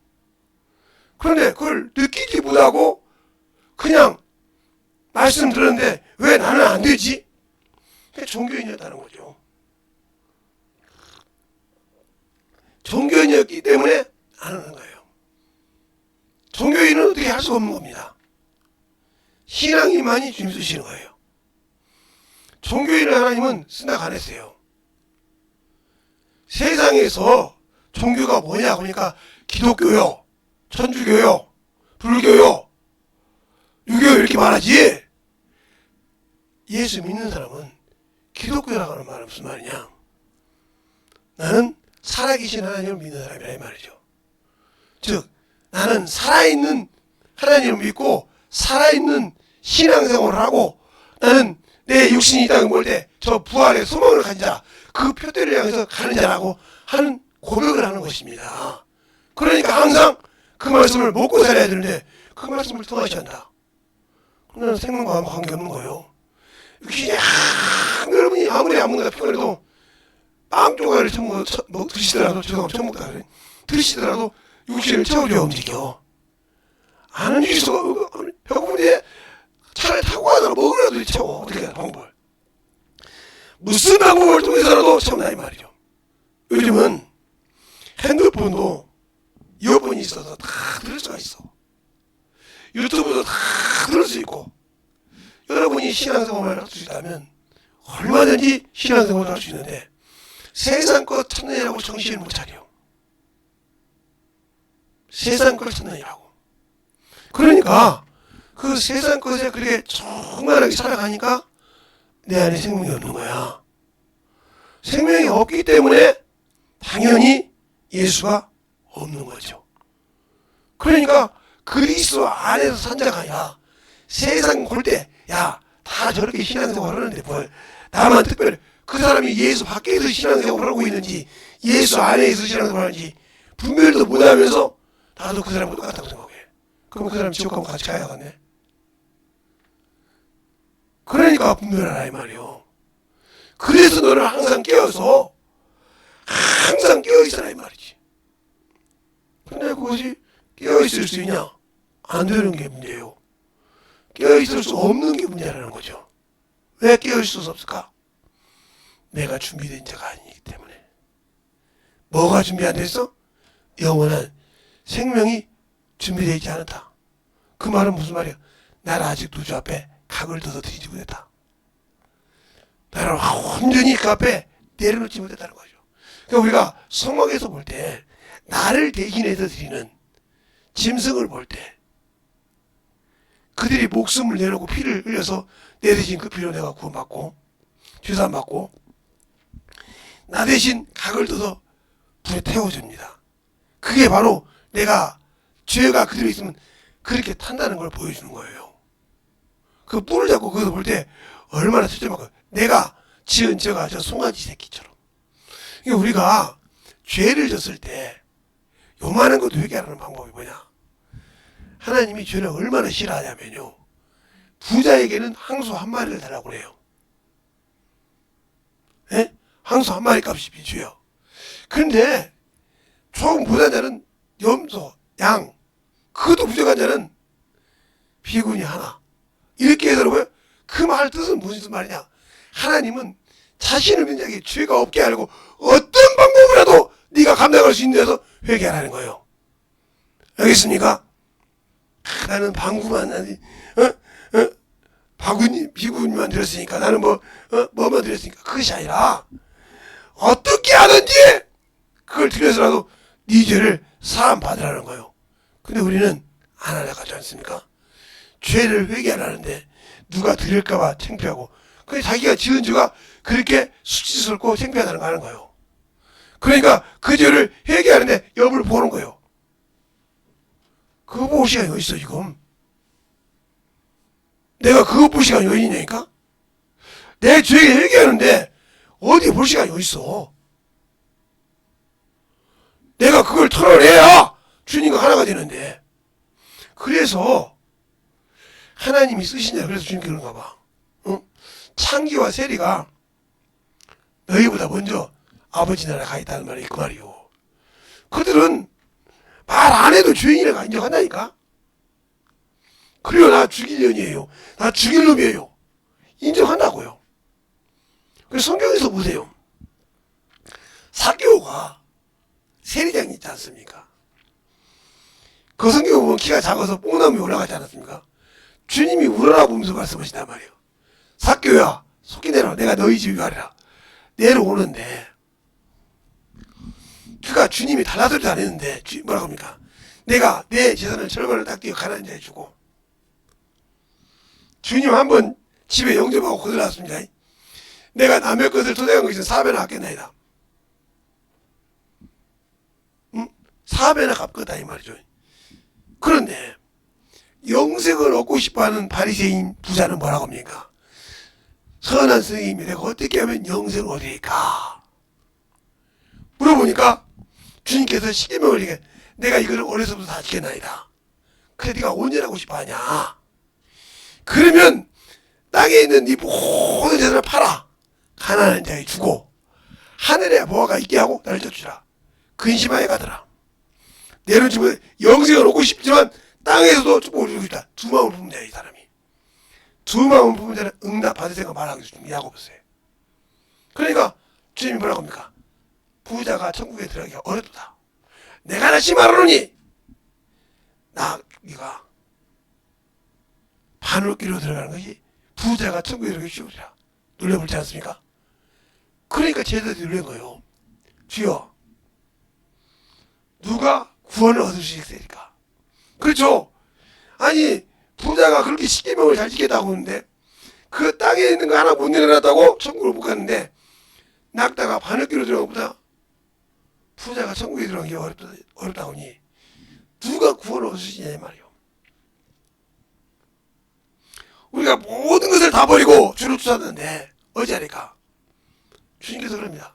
그런데 그걸 느끼지 못하고 그냥 말씀 들었는데 왜 나는 안 되지? 그게 종교인이었다는 거죠. 종교인이었기 때문에 안 하는 거예요. 종교인은 어떻게 할 수가 없는 겁니다. 신앙이만이 주님 쓰시는 거예요. 종교인을 하나님은 쓴다고 안 했어요. 세상에서 종교가 뭐냐 그러니까 기독교요, 천주교요, 불교요, 유교요 이렇게 말하지. 예수 믿는 사람은 기독교라고 하는 말은 무슨 말이냐? 나는 살아계신 하나님을 믿는 사람이라 이 말이죠. 즉 나는 살아있는 하나님을 믿고 살아있는 신앙생활을 하고 나는 내 육신이 이 땅에 볼 때 저 부활의 소망을 가진 자, 그 표대를 향해서 가는 자라고 하는 고백을 하는 것입니다. 그러니까 항상 그 말씀을 먹고 살아야 되는데 그 말씀을 통하지 않는다. 그러면 생명과 아무 관계없는 거예요. 그냥 여러분이 아무리 안 먹는다 피곤해도 빵 조각을 드시더라도 죄송합니다. 처먹다 그래. 드시더라도 육신을 채워줘야 움직여. 안 움직일 수가 배고픈데 차를 타고 가다가 먹으라도 채워. 어떻게 해야 방법을. 무슨 방법을 통해서라도 채운다 이 말이죠. 요즘은 핸드폰도 이어폰이 있어서 다 들을 수가 있어. 유튜브도 다 들을 수 있고 여러분이 신앙생활을 할 수 있다면 얼마든지 신앙생활을 할 수 있는데 세상 것 찾느냐고 정신을 못 차려. 세상 걸 찾느냐고. 그러니까 그 세상 것에 그렇게 충만하게 살아가니까 내 안에 생명이 없는 거야. 생명이 없기 때문에 당연히 예수가 없는 거죠. 그러니까 그리스도 안에서 산 자가 아니라 세상 볼 때 야, 다 저렇게 신앙생활을 하는데 뭘 나만 특별히 그 사람이 예수 밖에서 신앙생활을 하고 있는지 예수 안에서 신앙생활을 하는지 분별도 못하면서 나도 그 사람과 똑같다고 생각해. 그럼 그 사람 지옥 가면 같이 가야겠네. 그러니까 분별하라 이 말이요. 그래서 너를 항상 깨어서 항상 깨어있으라 이 말이지. 근데 그것이 깨어있을 수 있냐? 안 되는 게 문제예요. 깨어있을 수 없는 게 문제라는 거죠. 왜 깨어있을 수 없을까? 내가 준비된 자가 아니기 때문에. 뭐가 준비 안 됐어? 영원한 생명이 준비되어 있지 않았다. 그 말은 무슨 말이야? 나를 아직도 주 앞에 각을 둬서 드리지 못했다. 나를 온전히 그 앞에 내려놓지 못했다는 거죠. 그러니까 우리가 성막에서 볼 때 나를 대신해서 드리는 짐승을 볼 때 그들이 목숨을 내놓고 피를 흘려서 내 대신 그 피로 내가 구원받고 죄사함받고 나 대신 각을 둬서 불에 태워줍니다. 그게 바로 내가 죄가 그대로 있으면 그렇게 탄다는 걸 보여주는 거예요. 그 뿔을 잡고 거기서 볼 때 얼마나 실제만큼 내가 지은 죄가 저 송아지 새끼처럼. 그러니까 우리가 죄를 졌을 때 요만한 것도 회개하는 방법이 뭐냐? 하나님이 죄를 얼마나 싫어하냐면요. 부자에게는 항소 한 마리를 달라고 그래요. 예? 항소 한 마리 값이 비주요. 그런데 조금 부자한 자는 염소, 양, 그것도 부족한 자는 비구니 하나. 이렇게 해서 여러분 그 말 뜻은 무슨 말이냐? 하나님은 자신을 믿는 자에게 죄가 없게 하려고 어떤 방법이라도 네가 감당할 수 있는 데서 회개하라는 거예요. 알겠습니까? 나는 방구만 아니, 비구니만 드렸으니까 나는 뭐만 드렸으니까 그것이 아니라 어떻게 하든지 그걸 드려서라도 네 죄를 사함 받으라는 거예요. 근데 우리는 안 하려고 하지 않습니까? 죄를 회개하라는데 누가 드릴까봐 창피하고 그 자기가 지은 죄가 그렇게 수치스럽고 창피하다는 거 하는 거예요. 그러니까 그 죄를 회개하는데 여부를 보는 거예요. 그거 볼 시간이 어딨어 지금? 내가 그거 볼 시간이 어디 있냐니까? 내 죄 회개하는데 어디 볼 시간이 어딨어? 내가 그걸 털어내야 주님과 하나가 되는데. 그래서 하나님이 쓰신 자 그래서 주님께 그런가 봐. 응? 창기와 세리가 너희보다 먼저 아버지 나라에 가 있다는 말이 그 말이요. 그들은 말 안 해도 죄인이라고 인정한다니까. 그래요. 나 죽일 년이에요. 나 죽일 놈이에요. 인정한다고요. 그래서 성경에서 보세요. 사개오가 세리장이 있지 않습니까? 그 성경 보면 키가 작아서 뽕나무에 올라가지 않았습니까? 주님이 우러나 보면서 말씀하신단 말이에요. 사개오야 속히 내려와. 내가 너희 집에 가리라. 내려오는데 그가 주님이 달라들도 안 했는데 뭐라고 합니까? 내가 내 재산을 절반을 딱 띄어 가난한 자에 주고 주님 한번 집에 영접하고 거들어왔습니다. 내가 남의 것을 도둑한 것은 4배나 갚겠나이다. 응? 4배나 갚겠다 이 말이죠. 그런데 영생을 얻고 싶어하는 바리새인 부자는 뭐라고 합니까? 선한 선생님이 내가 어떻게 하면 영생을 얻으리까? 물어보니까 주님께서 십계명을 얘기해. 내가 이거를 어려서부터 다 지켜나이다. 그래 네가 언제라고 싶어하냐? 그러면 땅에 있는 네 모든 재산을 팔아 가난한 자에 주고 하늘에 보화가 있게 하고 나를 쫓으라. 근심하여 가더라. 내는 지금 영생을 얻고 싶지만 땅에서도 축복을 주고 싶다. 두 마음을 품은 자야 이 사람이. 두 마음을 품은 자는 응답 받을 생각 말하기 좀 야고보세요. 그러니까 주님이 뭐라고 합니까? 부자가 천국에 들어가기가 어렵다. 내가 다시 말하노니 네가 바늘길로 들어가는 것이 부자가 천국에 들어가기 쉬우리라. 놀려볼지 않습니까? 그러니까 제자들이 놀란 거예요. 주여 누가 구원을 얻을 수 있으리까? 그렇죠. 아니 부자가 그렇게 십계명을 잘 지켰다고 하는데 그 땅에 있는 거 하나 못 내려놨다고 천국을 못 갔는데 낙타가 바늘길로 들어간 것보다 부자가 천국에 들어간 게 어렵다고 하니 누가 구원을 얻을 수 있냐 이 말이에요. 우리가 모든 것을 다 버리고 주를 쫓았는데 어찌하리까? 주님께서 그럽니다.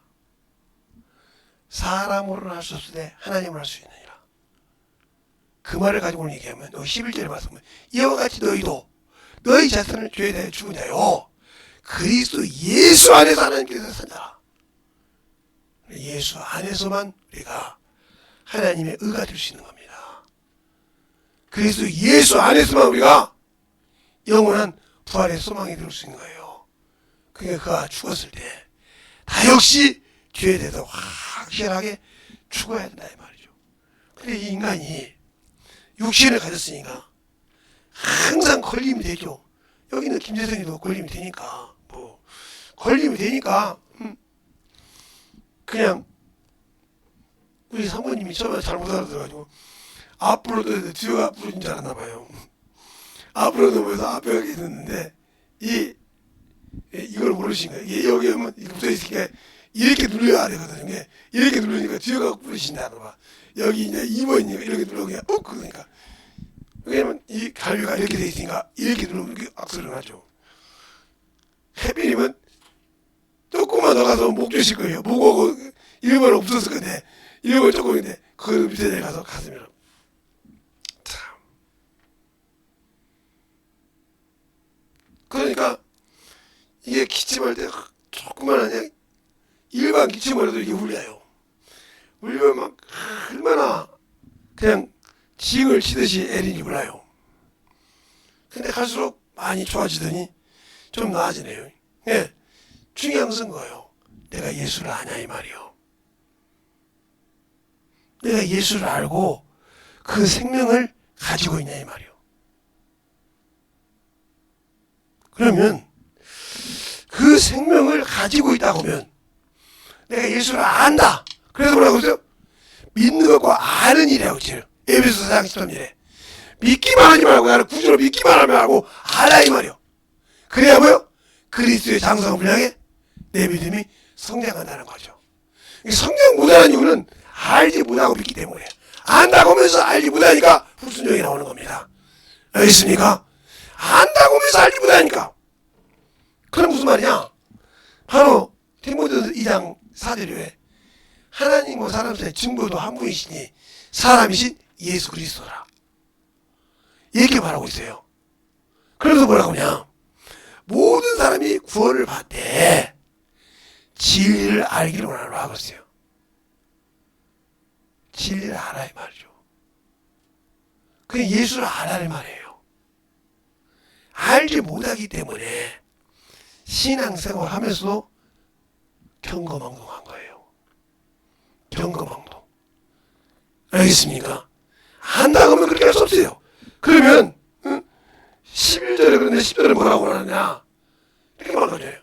사람으로는 할 수 없으되 하나님을 할 수 있느니라. 그 말을 가지고 오늘 얘기하면 11절에 말씀은 이와 같이 너희도 너희 자신을 죄에 대해 죽은 자요 그리스도 예수 안에서 하나님께서 산다. 예수 안에서만 우리가 하나님의 의가 될 수 있는 겁니다. 그리스도 예수 안에서만 우리가 영원한 부활의 소망이 될 수 있는 거예요. 그러니까 그가 죽었을 때 다 역시 죄에 대해서 확실하게 죽어야 된다 이 말이죠. 근데 이 인간이 육신을 가졌으니까 항상 걸림이 되죠. 여기는 김재성이도 걸림이 되니까 뭐 걸림이 되니까 그냥 우리 사모님이 처음에 잘못 알아들어가지고 앞으로도 뒤가 앞으로인 줄 알았나 봐요. 앞으로도 보여서 앞에 가게 됐는데 이걸 모르신 거예요. 여기 오면 붙어 있으니까 이렇게 눌러야 되거든요. 이렇게 누르니까 뒤가 부르신다는 봐. 여기 이제 2번이니까 이렇게 누르면 그러니까 왜냐면 이 갈비가 이렇게 돼 있으니까 이렇게 누르면 악소리가 나죠. 해비님은 조금만 더 가서 목 주실 거예요. 목하고 1번 없었을 건데 1번 조금인데 그 밑에 가서 가슴이랑 참. 그러니까 이게 기침할 때 조금만 하냐 일반 기침을 해도 이게 울려요. 울리면 막 얼마나 그냥 징을 치듯이 에린이 울어요. 근데 갈수록 많이 좋아지더니 좀 나아지네요. 예, 중요한 것은 거예요. 내가 예수를 아냐 이 말이요. 내가 예수를 알고 그 생명을 가지고 있냐 이 말이요. 그러면 그 생명을 가지고 있다고 하면 내가 예수를 안다. 그래서 뭐라고 했어요? 믿는 것과 아는 일이라고 했어요. 에베소서 4장 13절에 믿기만 하지 말고 나를 구주로 믿기만 하면 하고 알아 이 말이요. 그래야 뭐요? 그리스도의 장성을 향해 내 믿음이 성장한다는 거죠. 성장 못하는 이유는 알지 못하고 믿기 때문에 안다고 하면서 알지 못하니까 불순종이 나오는 겁니다. 알겠습니까? 안다고 하면서 알지 못하니까. 그럼 무슨 말이냐? 바로 디모데후서 2장 4절에 하나님과 사람 사이의 증거도 한 분이시니 사람이신 예수 그리스도라. 이렇게 말하고 있어요. 그래서 뭐라고 하냐? 모든 사람이 구원을 받되 진리를 알기를 원하노라 하고 있어요. 진리를 알아야 말이죠. 그냥 예수를 알아야 말이에요. 알지 못하기 때문에 신앙생활 하면서도 경거망동한 거예요. 경거망동. 알겠습니까? 안다고 하면 그렇게 할 수 없어요. 그러면 11절에 그런데 10절에 뭐라고 하느냐? 이렇게 말하잖아요.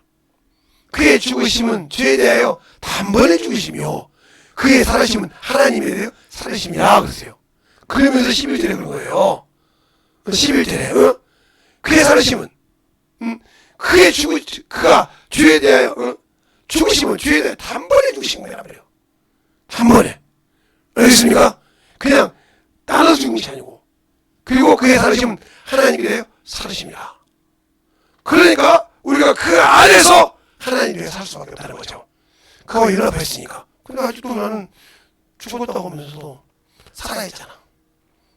그의 죽으심은 죄에 대하여 단번에 죽으시며 그의 살아심은 하나님에 대하여 살아심이라 그러세요. 그러면서 11절에 그런 거예요. 11절에 그의 살아심은 그가 죄에 대하여 죽으심은 죄에 대하여 단번에 죽으신 거야 말이에요. 단번에. 알겠습니까? 그냥 나눠서 죽은 것이 아니고 그리고 그의 살으심은 하나님이래요 살으십니다. 그러니까 우리가 그 안에서 하나님이 살 수밖에 없다는 거죠. 그와 연합했으니까. 근데 아직도 나는 죽었다고 하면서도 살아있잖아.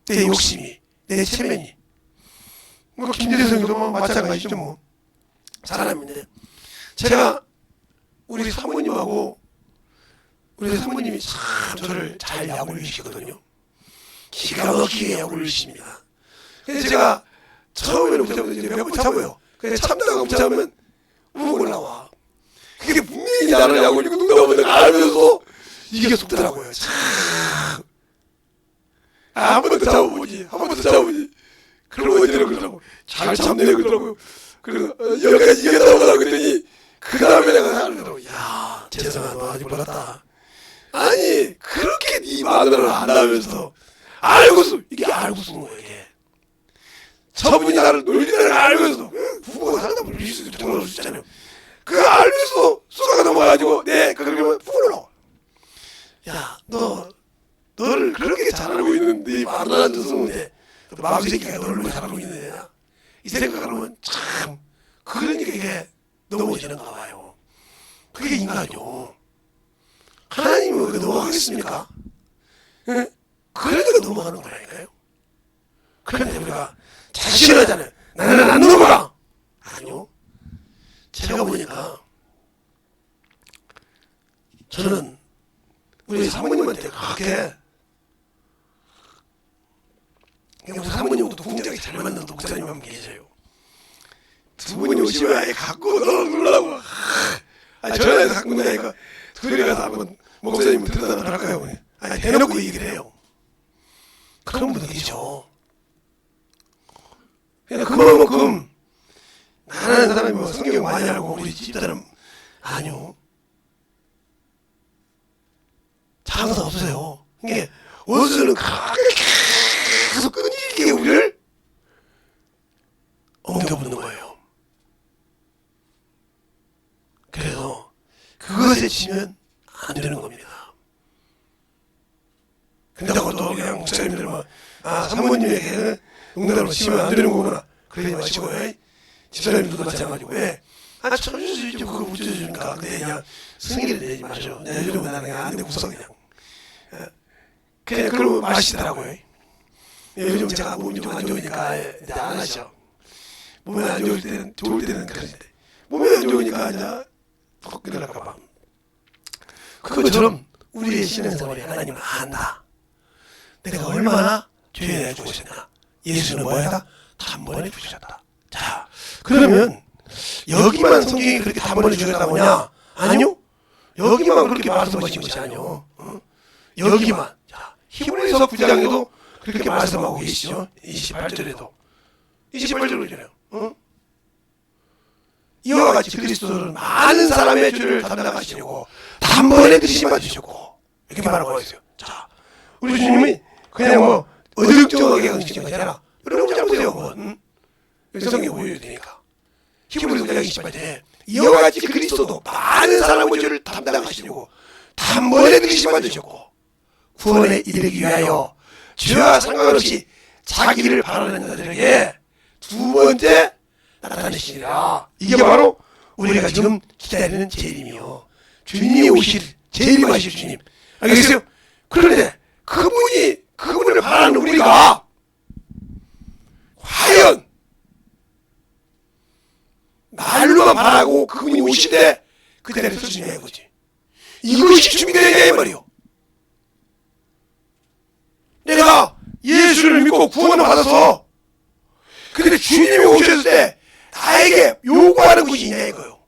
내 욕심이, 내 체면이. 뭐 김대성도 뭐 마찬가지죠 뭐. 사람인데 제가 우리 사모님하고 우리 사모님이 참 저를 잘 약을 주시거든요. 기가 막히게 약을 주십니다. 그래서 제가 처음에는 못 참고 이제 몇 번 참아요. 근데 참다가 못 참으면 우고 올라와. 그게 분명히 나를 약을 주고 농담을 알면서 이게 속더라고요. 참. 한 번 더 참아보지. 한 번 더 참아보지. 그러고 어디로 그러더라고. 잘 참네 그러더라고요. 그래서 여기까지 이겼다고 하고 그랬더니 그 다음에 내가 하더라고. 야 재성아 너 아직 몰랐다. 아니 그렇게 네 마누라를 안다면서 알고서 이게 알고 쓰는 거야 이게. 저분이 나를 놀리는 알면서 부부가 살다 보면 리스크 정말 수 있잖아요. 그거 알면서 수사가 넘어가지고 네 그러면 풀어. 야 너를 그렇게 잘 알고 있는데 마누라한테 쓰는데 마귀 새끼가 너를 잘 알고 있는데 이 생각하면 참 그러니까 이게 넘어지는가 봐요. 그게 인간이요. 하나님은 왜 넘어가겠습니까? 예? 그러니까 넘어가는 거라니까요. 그런데 우리가 자신하잖아요. 나는 안 넘어가. 아니요. 제가 보니까 저는 우리 사모님한테 그렇게 우리 사모님도 굉장히 잘 맞는 목사님 한 분 계세요. 두 분이 오시면 아예 갖고 놀라고. 전화해서 갖고 나니까 둘이 가서 한번 목사님 대단을 할까요? 아니 대놓고 얘기를 해요. 그런 분도 계셔. 그러니까 그만큼 나라는 사람이 뭐 성경 많이 알고 우리 집사람 아니요. 장사 없어요. 이게 원수는 계속 끈질기게 우리를 옮겨붙는 거예요. 그래서 그것에 치면 안 되는 겁니다. 근데 그것도 그냥 목사님들 막 사모님에게 농담으로 치면 안 되는 거구나 그러지 마시고 집사님들도 마찬가지고 천주지 그거 못 쳐주니까 그냥 승리를 내지 마셔. 내주려고 나는 안 되고 웃어 그냥. 그냥 그러고 마시더라고요. 요즘 제가 몸이 좀 안 좋으니까 이제 안 하셔. 몸이 안 좋을 때는 좋을 때는 그런데 몸이 안 좋으니까 이제 푹 그러랄까 봐. 그것처럼 우리의 신앙생활에 하나님은 안다. 내가 얼마나 죄에 죽으셨나. 예수는 뭐하다? 단번에 죽으셨다. 자, 그러면 여기만 성경이 그렇게 단번에 죽였다고 하냐? 아니요. 여기만 그렇게 말씀하신 것이 아니요. 여기만. 자, 히브리서 9장에도 그렇게 말씀하고 계시죠. 28절에도. 28절로 있잖아요. 이와 같이 그리스도는 많은 사람의 죄를 담당하시려고 단번에 대신 받으셨고 이렇게 말하고 있어요. 자, 우리 주님이 그냥 뭐 어정쩡하게 하시는 거 아니라 여러분 잘 보세요. 그건. 성경에 보여야 되니까. 히브리서 9장 28절에 이와 같이 그리스도도 많은 사람의 죄를 담당하시려고 단번에 대신 받으셨고 구원에 이르기 위하여 죄와 상관없이 자기를 바라는 자들에게 두 번째 나타내시리라. 이게 바로 우리가 지금 기다리는 재림이요. 주님이 오실 재림하실 주님. 알겠어요? 그런데 그분을 바라는 우리가 과연 말로만 바라고 그분이 오시되 그 자리에 설 수 있냐 이거지. 이것이 준비되냐 이 말이요. 내가 예수를 믿고 구원을 받아서 근데 주님이 오셨을 때 나에게 요구하는 것이 있냐 이거요.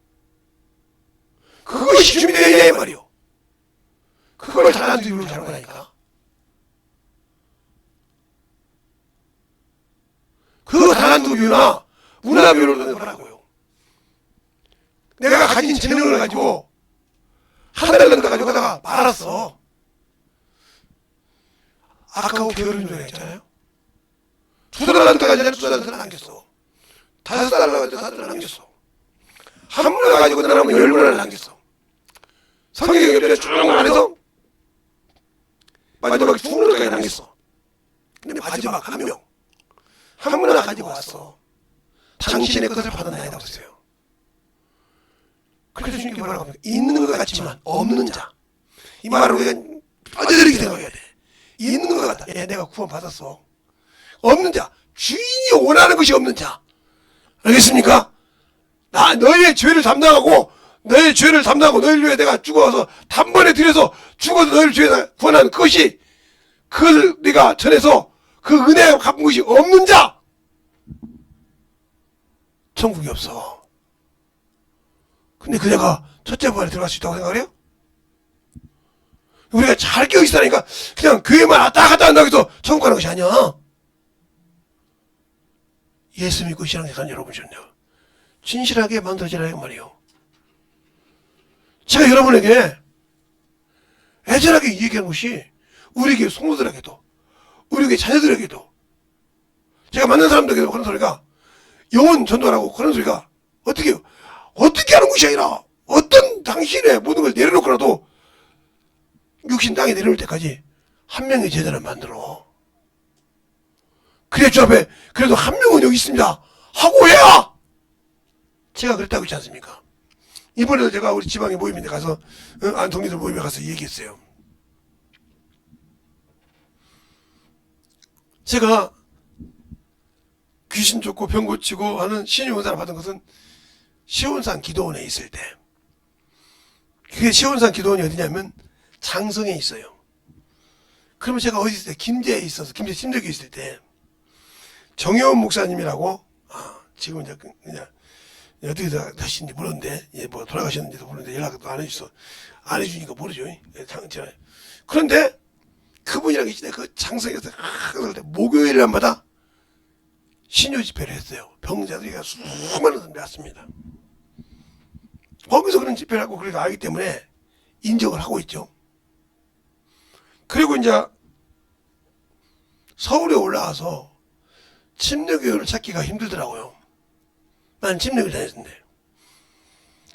그것이 준비되냐 이 말이요. 그걸 잘안 들으면 잘한 거라니까. 그거 잘안 들으나 문화비로는 하라고요. 내가 가진 재능을 가지고 한 달 정도 가지고 하다가 말았어. 아까워 게으른 줄 했잖아요. 2달란트 가지고 2달란트를 남겼어. 5달란트 5달란트 남겼어. 한 문을 가지고 나라면 10문을 남겼어. 성경에 옆에 쭉 안에서 마지막 2문을까지 남겼어. 근데 마지막 한 명 아무나 가지고 왔어. 당신의 것을 받았나이다 그랬어요. 그래서 주님께 뭐라고 합니까? 있는 것 같지만 없는 자. 이 말을 우리가 빠져들이게 생각해야 돼. 있는 것 같다. 예, 내가 구원 받았어. 없는 자. 주인이 원하는 것이 없는 자. 알겠습니까? 나 너희의 죄를 담당하고 너희를 위해 내가 죽어서 단번에 들여서 죽어서 너희를 죄에서 구원하는 그것이 그것을 네가 전해서 그 은혜가 갚은 것이 없는 자. 천국이 없어. 근데 그녀가 첫째 부활에 들어갈 수 있다고 생각해요? 우리가 잘 깨어있다니까 그냥 교회만 왔다 갔다 한다고 해서 천국 가는 것이 아니야. 예수 믿고 신앙생활 여러분이셨네요. 진실하게 만들어지라는 말이에요. 제가 여러분에게 애절하게 얘기한 것이 우리에게 성도들에게도 우리에게 자녀들에게도 제가 만난 사람들에게도 그런 소리가 영혼 전도라고 그런 소리가 어떻게 하는 것이 아니라 어떤 당신의 모든 걸 내려놓고라도 육신 땅에 내려올 때까지 한 명의 제자를 만들어. 그래 주 앞에 그래도 한 명은 여기 있습니다 하고 해야 제가 그랬다고 했지 않습니까? 이번에도 제가 우리 지방의 모임인데 가서 안동리들 모임에 가서 얘기했어요. 제가 귀신 쫓고 병 고치고 하는 신유원사를 받은 것은 시온산 기도원에 있을 때. 그게 시온산 기도원이 어디냐면 장성에 있어요. 그러면 제가 어디 있을 때 김제에 있어서 김제 침대교에 있을 때 정혜원 목사님이라고 지금 이제 그냥 어떻게 하시는지 모르는데 뭐 돌아가셨는지도 모르는데 연락도 안 해주니까 모르죠. 그런데 그분이랑 계실 때 그 장성에서 목요일날마다 신유 집회를 했어요. 병자들이 수많은 사람이 왔습니다. 거기서 그런 집회를 하고 그래서 알기 때문에 인정을 하고 있죠. 그리고 이제 서울에 올라와서 침례교회를 찾기가 힘들더라고요. 난 침례교회 다녔는데.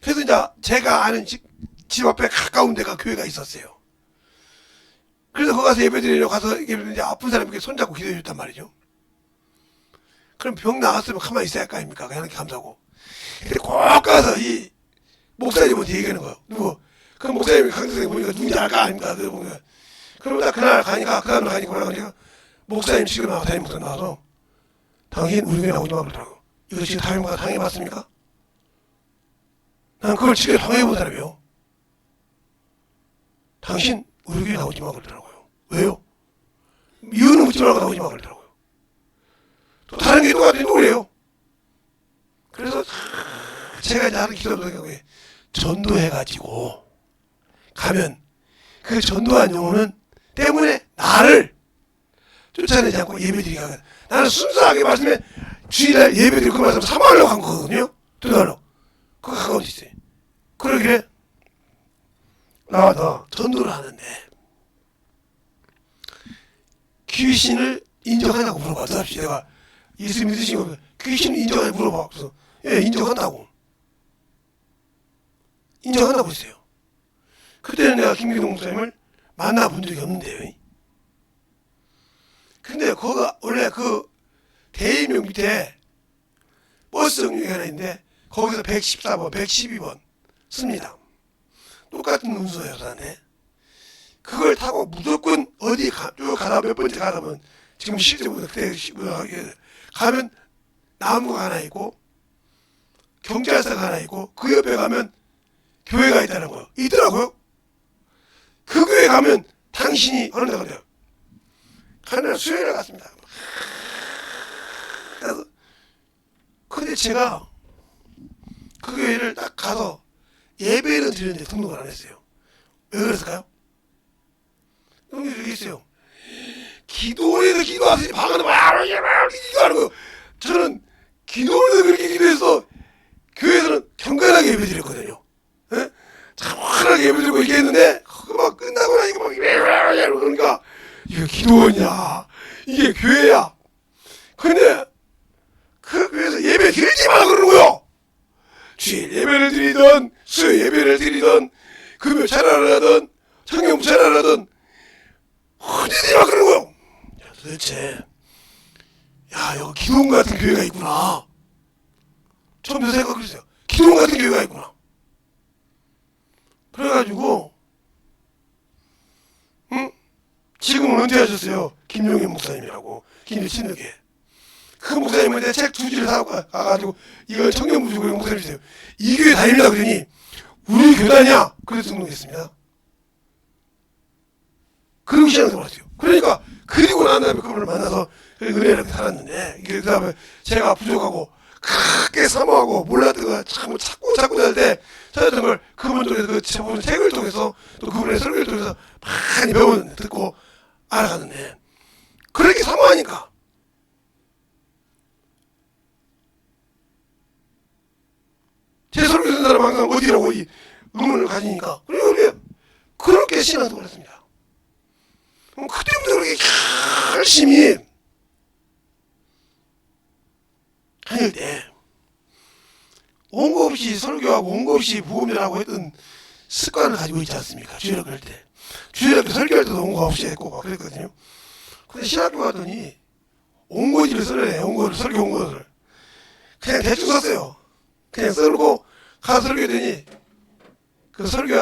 그래서 이제 제가 아는 집 앞에 가까운 데가 교회가 있었어요. 그래서 거기 가서 예배드리려고 가서 이제 아픈 사람에게 손잡고 기도해 줬단 말이죠. 그럼 병 나았으면 가만히 있어야 할 거 아닙니까? 하나님께 감사하고. 근데 꼭 가서 이 목사님한테 얘기하는 거예요. 누구? 그 목사님이 강사님 보니까 누군지 알 거 아닙니까? 그러면 딱 그날 가니까, 그 다음날 가니까 뭐라 그러니까 목사님 지금 나와, 담임 목사 나와서 당신 우리 교회 나오지 마 그러더라고. 이거 지금 담임 목사 당해봤습니까? 난 그걸 지금 당해본 사람이에요. 당신 우리 교회 나오지 마 그러더라고요. 왜요? 이유는 묻지 말고 나오지 마 그러더라고요. 또 다른 게 똑같은 노래예요. 그래서 제가 이제 하는 기도를 경우에 전도해가지고 가면 그 전도한 영혼은 때문에 나를 쫓아내지 않고 예배드리게 하거든. 나는 순수하게 말씀에 주일날 예배드리고 그 말씀 사모하려고 한 거거든요. 들어가려고. 그거 가까운 데 있어요. 그러길래 나와서 전도를 하는데 귀신을 인정하냐고 물어봐. 내가 예수 믿으신 거 귀신을 인정하냐고 물어봐. 그래서 예, 인정한다고. 인정한다고 했어요. 그때는 내가 김기동 목사님을 만나본 적이 없는데요. 근데 거기가 원래 그 대인명 밑에 버스 정류장이 하나 있는데 거기서 114번, 112번 씁니다. 똑같은 문서예요, 저한테. 그걸 타고 무조건 어디 쭉 가다 몇 번째 가다 보면 지금 실제보다 그때 가면 나무가 하나 있고 경찰서가 하나 있고 그 옆에 가면 교회가 있다는 거예요. 있더라고요. 그 교회 가면 당신이 어느 데 가요. 하늘 수요일에 갔습니다. 그래서 근데 제가 그 교회를 딱 가서 예배를 드리는데 등록을 안 했어요. 왜 그랬을까요? 여기 있어요. 기도원에서 기도하시니 방언을 막 기도하는 거예요. 저는 기도원에서 그렇게 기도해서 교회에서는 경건하게 예배 드렸거든요. 예? 참 환하게 예배 드리고 이렇게 했는데 막 끝나고 나니까 막 그러니까 이게 기도원이야. 이게 교회야. 근데 그 교회에서 예배 드리지 마라 그러는 거예요. 주일 예배를 드리던 수요 예배를 드리던 금요 차례를 하던 청경 차례를 하던 흔히지 마 그러는 거예요. 도대체 야, 여기 기도원 같은 교회가 있구나. 처음부터 생각했어요. 기도원 같은 교회가 있구나. 그래가지고 지금은 은퇴하셨어요. 김용현 목사님이라고. 김제 친누계. 그 목사님한테 책 2지를 사고 가가지고 이걸 청년부주고 목사님 주세요. 이 교회 다닙니다. 그러니 우리 교단이야. 그래서 등록했습니다. 그리고 신앙생활 했어요. 그러니까 그리고 난 다음에 그분을 만나서 은혜를 살았는데 그 다음에 제가 부족하고 크게 사모하고 몰랐던 거 찾고 할 때 찾았던 걸 그분 통해서 그 책을 통해서 또 그분의 설교를 통해서 많이 배우는 듣고 알아가는데 그렇게 사모하니까 제 설교 듣는 사람 항상 어디라고 이 의문을 가지니까 그렇게 신앙생활을 했습니다. 그때부터 그렇게 열심히 다닐 때 원고 없이 설교하고 원고 없이 복음전하고 했던 습관을 가지고 있지 않습니까? 주일학교 할 때. 주일학교 설교할 때도 원고 없이 했고 막 그랬거든요. 근데 신학교 가더니 원고지를 써야 원고를 설교 원고를 그냥 대충 썼어요. 그냥 써놓고 가서 설교했더니 그 설교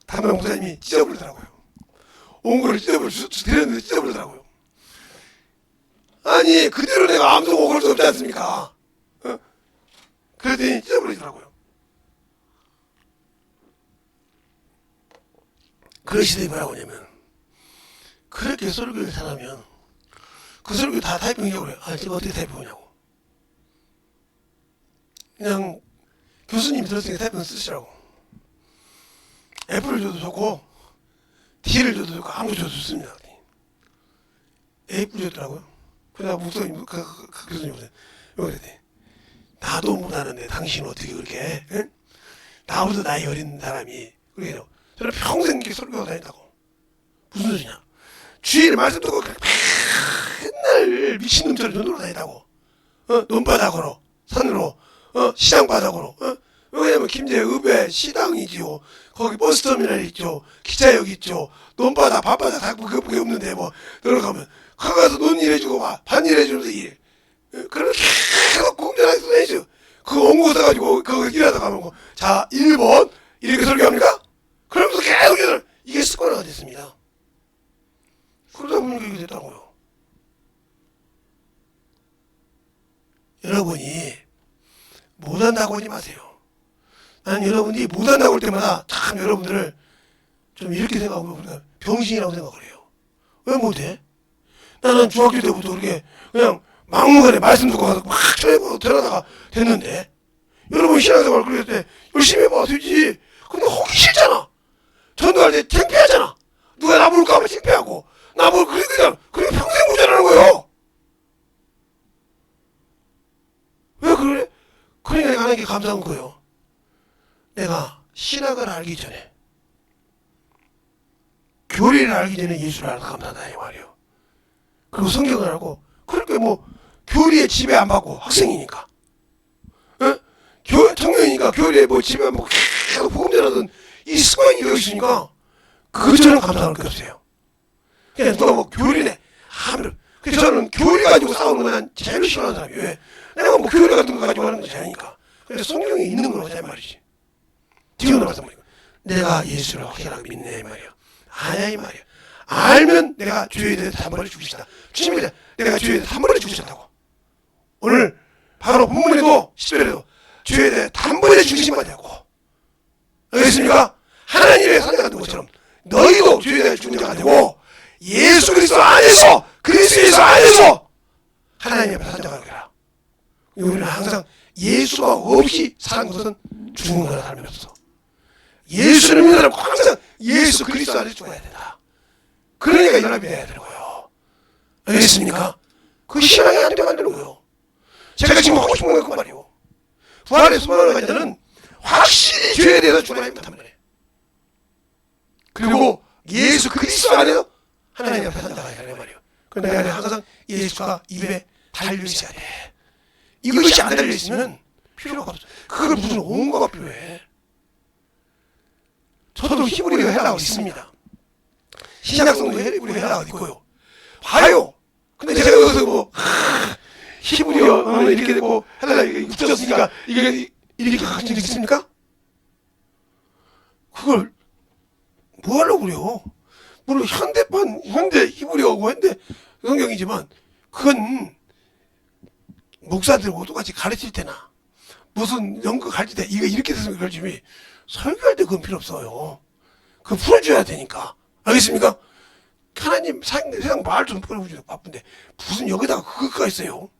담당 목사님이 찢어버리더라고요. 원고를 드렸는데 찢어버리더라고요. 아니 그대로 내가 아무도 원고를 수 없지 않습니까? 그랬더니 찢어버리더라고요. 그 시대에 뭐라고 하냐면 그렇게 설교를 잘하면 그 설교 다 타이핑이냐고 그래요. 아 제가 어떻게 타이핑하냐고. 그냥 교수님이 들었으니까 타이핑 쓰시라고. F를 줘도 좋고 D를 줘도 좋고 아무 줘도 좋습니다. A를 줬더라고요. 그래서 목사님 그 교수님 보세요. 그랬더니 나도 못하는데 당신은 어떻게 그렇게 해? 응? 나보다 나이 어린 사람이 그래요. 저는 평생 이렇게 설교하고 다닌다고. 무슨 소리냐? 주일 말씀 듣고 맨날 미친놈처럼 전도로 다닌다고. 논바닥으로 산으로 시장바닥으로 왜냐면 김제읍에 시당이지요. 거기 버스터미널 있죠. 기차역 있죠. 논바닥 밤바닥 다 그게 없는데 뭐 들어가면 가서 논일해주고 반일해주면서 일. 그렇게 계속 공전하게 다니죠. 그 원고 써가지고 거기 일하다 가면 자 1번 이렇게 설교합니까? 그러면서 계속 이게 습관화가 됐습니다. 그러다 보니까 이게 됐다고요. 여러분이 못한다고 하지 마세요. 나는 여러분이 못한다고 할 때마다 참 여러분들을 좀 이렇게 생각하고 우리가 병신이라고 생각을 해요. 왜 못해? 나는 중학교 때부터 그렇게 그냥 막무가내 말씀 듣고 가서 막 쳐내고 들어다가 됐는데 여러분 신앙생활 그럴 때 열심히 해봐 되지. 근데 하기 싫잖아. 전도할 때 창피하잖아. 누가 나 부를까 하면 창피하고 나 뭘 그냥 평생 모자라는 거예요. 왜 그래? 그러니까 내가 하나님께 감사한 거예요. 내가 신학을 알기 전에 교리를 알기 전에 예수를 알아서 감사하다 이 말이에요. 그리고 성경을 알고 그렇게 뭐 교리에 지배 안 받고 학생이니까 청년이니까 교리에 뭐 지배 안 받고 계속 복음 전하던 이 습관이 되어 있으니까 그처럼 감사할 게 없어요. 그냥 누가 뭐 교리네 하면 그래서 저는 교리 가지고 싸우는 건 난 제일 싫어하는 사람이에요. 왜? 내가 뭐 교리 같은 거 가지고 하는 거 잘하니까. 그래서 성경에 있는 걸 하자 말이지. 지금도 말씀드리고 내가 예수를 확실하게 믿네 이 말이야. 아냐 이 말이야. 알면 내가 주에 대해 단번에 죽으시다. 주님이 내가 주에 대해 단번에 죽으셨다고. 오늘 바로 본문에도 10절에도 주에 대해 단번에 죽으신 거냐고. 알겠습니까? 하나님의 선자가 된 것처럼 너희도 주에 대해 죽는 자가 되고 예수 그리스도 안에서 그리스도 예수 안에서 하나님 앞에 선자가 되라. 우리는 항상 예수가 없이 사는 것은 죽는 거나 다름이 없어. 예수를 믿는 사람은 항상 예수 그리스도 안에서 죽어야 된다. 그러니까 연합이 돼야 되는 거예요. 알겠습니까? 그 신앙이 안 되면 안 되는 거예요. 제가 지금 하고 싶은 건 그 말이에요. 부활의 소망을 가진 자는 확실히 죄에 대해서 죽어야 못하면 돼. 그리고 예수 그리스도 안에서 하나님 앞에 산다가 되는 말이에요. 그런데 내 안에 항상 예수가 입에 달려있어야 돼. 이것이 안 달려있으면 필요가 없어. 그걸 무슨 온거가 필요해. 저도 히브리어 헬라어 있습니다. 신약성도 히브리어 헬라어 있고요. 봐요. 근데 제가 여기서 뭐 히브리어는 이렇게 되고 헬라어 이게 붙였으니까 이게 이렇게 각성이 있습니까? 그걸 뭐 하려고 그래요? 물론 현대 히브리어고 현대 성경이지만 그건 목사들 모두 같이 가르칠 때나 무슨 연구 가르칠 때 이거 이렇게 돼서 가르치면 설교할 때 그건 필요 없어요. 그거 풀어줘야 되니까. 알겠습니까? 하나님 세상 말 좀 풀어주기도 바쁜데 무슨 여기다가 그거가 있어요.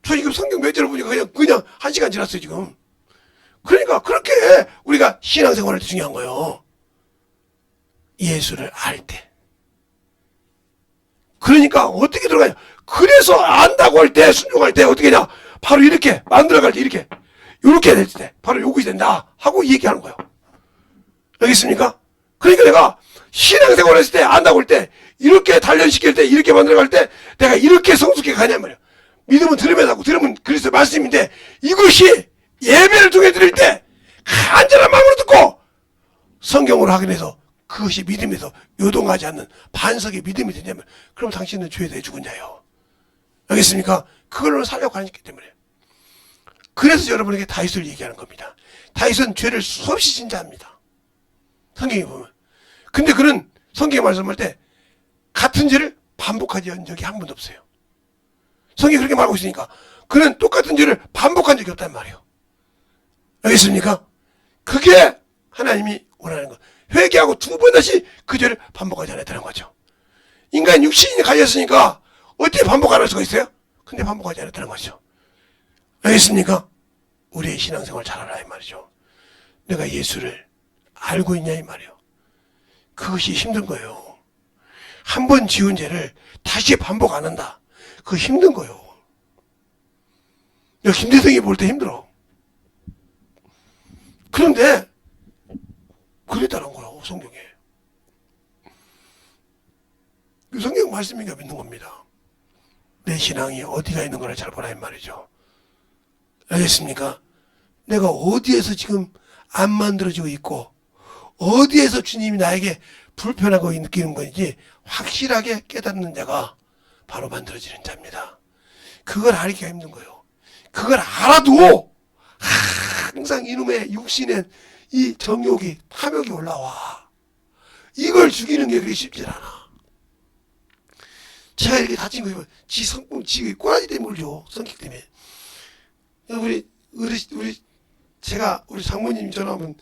저 지금 성경 몇 절을 보니까 그냥 1시간 지났어요 지금. 그러니까 그렇게 우리가 신앙생활할 때 중요한 거예요. 예수를 알 때. 그러니까 어떻게 들어가냐. 그래서 안다고 할 때 순종할 때 어떻게 하냐. 바로 이렇게 만들어갈 때 이렇게 될 때 바로 요구이 된다 하고 얘기하는 거예요. 알겠습니까? 그러니까 내가 신앙생활 했을 때 안다고 할 때 이렇게 단련시킬 때 이렇게 만들어갈 때 내가 이렇게 성숙해 가냔 말이야. 믿음은 들으면 하고 들으면 그리스도의 말씀인데 이것이 예배를 통해 드릴 때 간절한 마음으로 듣고 성경으로 확인해서 그것이 믿음에서 요동하지 않는 반석의 믿음이 되냐면 그럼 당신은 죄에 대해 죽은 자예요. 알겠습니까? 그걸로 살려고 하기 때문에. 그래서 여러분에게 다윗을 얘기하는 겁니다. 다윗은 죄를 수없이 진자합니다. 성경에 보면. 근데 그는 성경에 말씀할 때 같은 죄를 반복하지 않은 적이 한 번도 없어요. 성경이 그렇게 말하고 있으니까 그는 똑같은 죄를 반복한 적이 없단 말이에요. 알겠습니까? 그게 하나님이 원하는 것. 회개하고 두 번 다시 그 죄를 반복하지 않았다는 거죠. 인간 육신이 가졌으니까 어떻게 반복 안 할 수가 있어요? 근데 반복하지 않았다는 거죠. 알겠습니까? 우리의 신앙생활 잘하라 이 말이죠. 내가 예수를 알고 있냐 이 말이에요. 그것이 힘든 거예요. 한 번 지은 죄를 다시 반복 안 한다. 그거 힘든 거예요. 김대성이 볼 때 힘들어. 그런데 그랬다는 거예요. 성경에. 그 성경 말씀이니까 믿는 겁니다. 내 신앙이 어디가 있는 걸 잘 보라 이 말이죠. 알겠습니까? 내가 어디에서 지금 안 만들어지고 있고 어디에서 주님이 나에게 불편하고 느끼는 건지 확실하게 깨닫는 자가 바로 만들어지는 자입니다. 그걸 알기가 힘든 거예요. 그걸 알아도 항상 이놈의 육신에 이 정욕이 탐욕이 올라와. 이걸 죽이는 게 그렇게 쉽지 않아. 제가 이렇게 다친 거 보면 지 성품 지 꼬라지 때문에 울죠. 성격 때문에. 우리 장모님 전화하면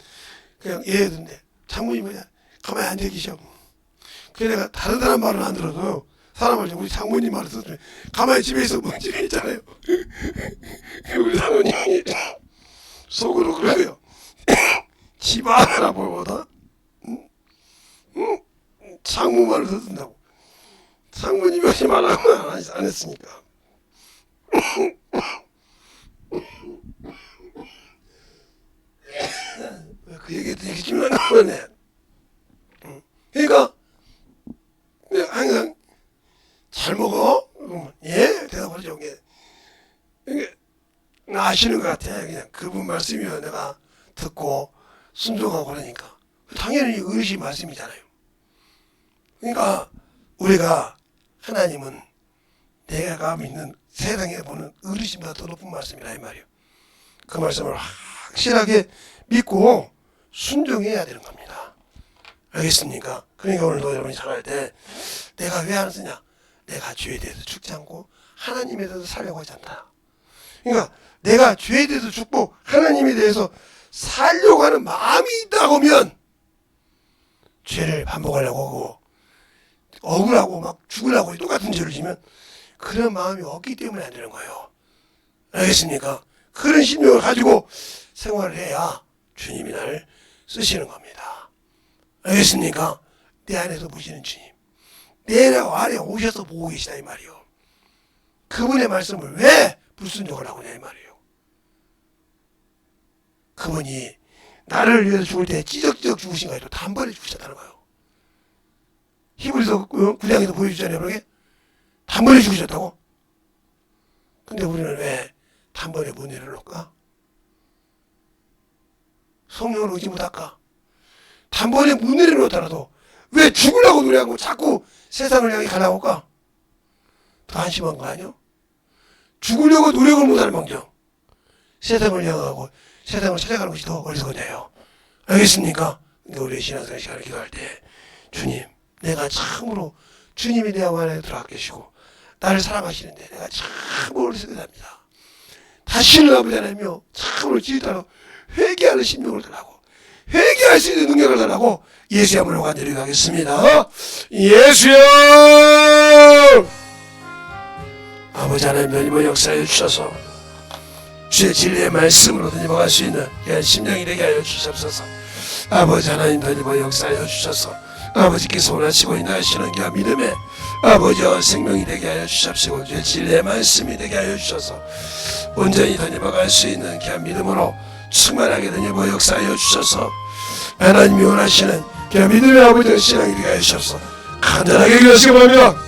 그냥 예해던데 장모님 그냥 가만히 앉아 계셔. 그래 내가 다른 사람 말은 안 들어도 사람을 우리 장모님 말을 듣면 가만히 집에 있어 뭐 집에 있잖아요. 우리 장모님이 속으로 그래요. 집안 아버보다 장모 말을 더 듣는다고. 장모님이 하지 말라고 안 했으니까. 그 얘기도 얘기지만 그러네. 그러니까 항상 잘 먹어? 예? 대답하죠. 이게 아시는 것 같아. 그냥 그분 말씀이면 내가 듣고 순종하고 그러니까 당연히 어르신 말씀이잖아요. 그러니까 우리가 하나님은 내가 믿는 세상에 보는 어르신보다 더 높은 말씀이라 이 말이에요. 그 말씀을 확실하게 믿고 순종해야 되는 겁니다. 알겠습니까? 그러니까 오늘도 여러분이 잘할 때 내가 왜 안 쓰냐? 내가 죄에 대해서 죽지 않고 하나님에 대해서 살려고 하지 않다. 그러니까 내가 죄에 대해서 죽고 하나님에 대해서 살려고 하는 마음이 있다고 하면 죄를 반복하려고 하고 억울하고 막 죽으려고 똑같은 죄를 지면 그런 마음이 없기 때문에 안 되는 거예요. 알겠습니까? 그런 심령을 가지고 생활을 해야 주님이 나를 쓰시는 겁니다. 알겠습니까? 내 안에서 보시는 주님. 내 안에 오셔서 보고 계시다 이 말이요. 그분의 말씀을 왜 불순종을 하고 있냐 이 말이에요. 그분이 나를 위해서 죽을 때 찌적찌적 죽으신 거 아니고 단번에 죽으셨다는 거예요. 히브리서 9장에서 보여주잖아요. 여러분에게 단번에 죽으셨다고. 근데 우리는 왜 단번에 못 내려놓을까? 성령을 의지 못할까? 단번에 못 내려놓더라도 왜 죽으려고 노래하고 자꾸 세상을 향해 가려고 할까? 더 안심한 거 아니요? 죽으려고 노력을 못하는 망정 세상을 향하고 세상을 찾아가는 것이 더 어리석어져요. 알겠습니까? 그러니까 우리 신앙생활 시간을 기도할 때 주님, 내가 참으로 주님이 내 마음 안에 들어가 계시고 나를 사랑하시는데 내가 참으로 어리석어합니다. 다시는 아버지 하나님이여 참으로 지휘따라 회개하는 심령을 달라고 회개할 수 있는 능력을 달라고 예수의 이름으로 간절히 기도하겠습니다. 예수여, 아버지 하나님 이번 역사해 주셔서 주의 진리의 말씀으로 던져갈 수 있는 귀한 심령이 되게 하여 주옵소서. 아버지 하나님 이번 역사하여 주셔서 아버지께서 원하시고 인하시는 귀한 믿음에 아버지와 생명이 되게 하여 주십시고 주의 진리의 말씀이 되게 하여 주셔서 온전히 던져갈 수 있는 귀한 믿음으로 충만하게 던져보 역사하여 주셔서 하나님이 원하시는 귀한 믿음의 아버지의 신앙이 되게 하여 주셔서 간절하게 기도하시기 바랍니다.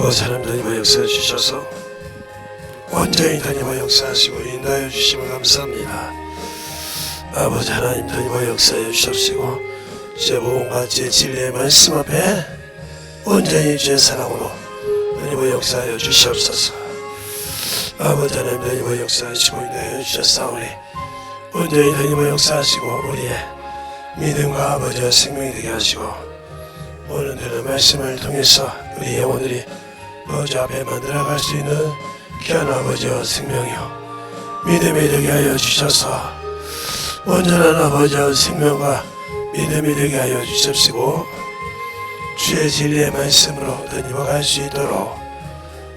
아버지 하나님 역사해 주셔서 온전히 하나님 역사하시고 인도하여 주심을 감사합니다. 아버지 하나님 역사해 주십시고 주의 복음과 주의 진리의 말씀 앞에 온전히 주의 사랑으로 하나님 역사하여 주시옵소서. 아버지 하나님 역사하시고 인도하여 주셨사오니 온전히 하나님 역사하시고 우리의 믿음과 아버지의 생명이 되게 하시고 오늘의 말씀을 통해서 우리 영혼들이 보좌 앞에 만들어갈 수 있는 귀한 아버지의 생명이요 믿음이 되게 하여 주셔서 온전한 아버지의 생명과 믿음이 되게 하여 주십시고 주의 진리의 말씀으로 던져갈 수 있도록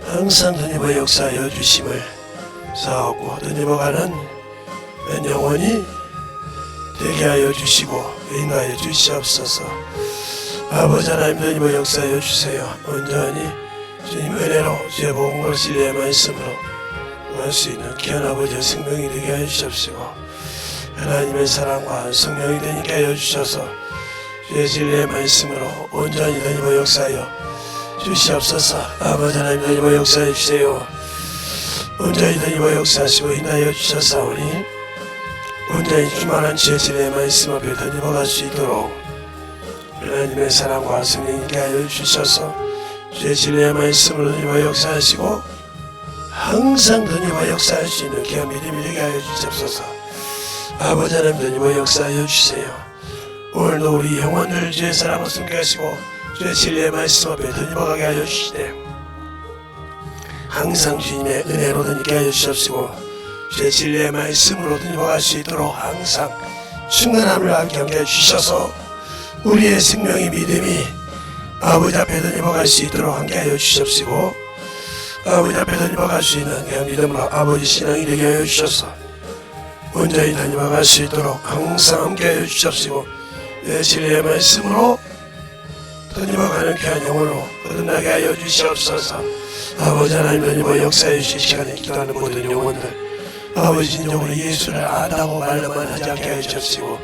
항상 던져의 역사하여 주심을 사하고 던져가는 영혼이 되게 하여 주시고 인도하여 주시옵소서. 아버지 하나님 던져의 역사하여 주세요. 온전히 주님 은혜로 주의 복음과 진리의 말씀으로 할 수 있는 귀한 아버지의 생명이 되게 하여 주십시고 하나님의 사랑과 성령이 되게 하여 주셔서 주의 진리의 말씀으로 온전히 하나님의 역사하여 주시옵소서. 아버지 하나님 하나님의 역사해 주세요. 온전히 하나님의 역사하시고 인하여 주셨사오니 온전히 주만한 주의 진리의 말씀 앞에 던져갈 수 있도록 하나님의 사랑과 성령이 되게 하여 주셔서 주의 진리의 말씀으로 던져와 역사하시고 항상 던져와 역사할 수 있는 귀한 믿음이 되게 하여 주시옵소서. 아버지 하나님 던져와 역사하여 주세요. 오늘도 우리 영혼을 주의 사랑으로 숨겨하시고 주의 진리의 말씀 앞에 던져가게 하여 주시되 항상 주님의 은혜로 던지게 하여 주시옵시고 주의 진리의 말씀으로 던져갈 수 있도록 항상 충만함을 함께 하여 주셔서 우리의 생명의 믿음이 아버지 앞에 던져갈 수 있도록 함께 하여 주시옵시고 아버지 앞에 던져갈 수 있는 그 믿음으로 아버지 신앙이 되게 하여 주셔서 온전히 던져갈 수 있도록 항상 함께 하여 주시옵시고 내 진리의 말씀으로 던져가는 귀한 영혼으로 거듭나게 하여 주시옵소서. 아버지 하나님 던져가 역사해 주실 시간에 기도하는 모든 영혼들 아버지 진정으로 예수를 안다고 말로만 하지 않게 하여 주시고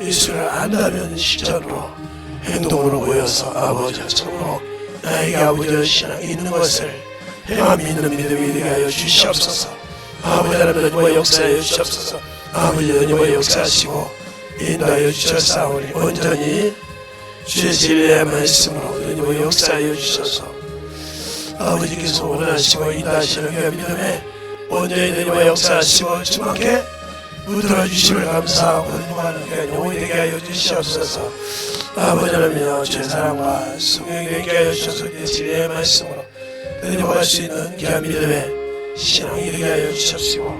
예수를 안다면 실천으로 행동으로 보여서 아버지 참으로 나에게 아버지의 신앙이 있는 것을 행함 있는 믿음이 되게 하여 주시옵소서. 아버지 하나님 던져가 역사해 주시옵소서. 아버지 던져가 역사하시고 인도하여 주셨사오니 온전히 주의 진리의 말씀으로 던져가 역사하여 주셔서 아버지께서 원하시고 인도하시는 그 믿음에 온전히 던져가 역사하시고 주님께 묻어라 주심을 감사하고 던져가는 그 영혼이 되게 하여 주시옵소서. 아버지 하나님 주의 사랑과 성령이 되게 하여 주셔서 그 진리의 말씀으로 던져갈 수 있는 귀한 믿음의 신앙이 되게 하여 주십시오.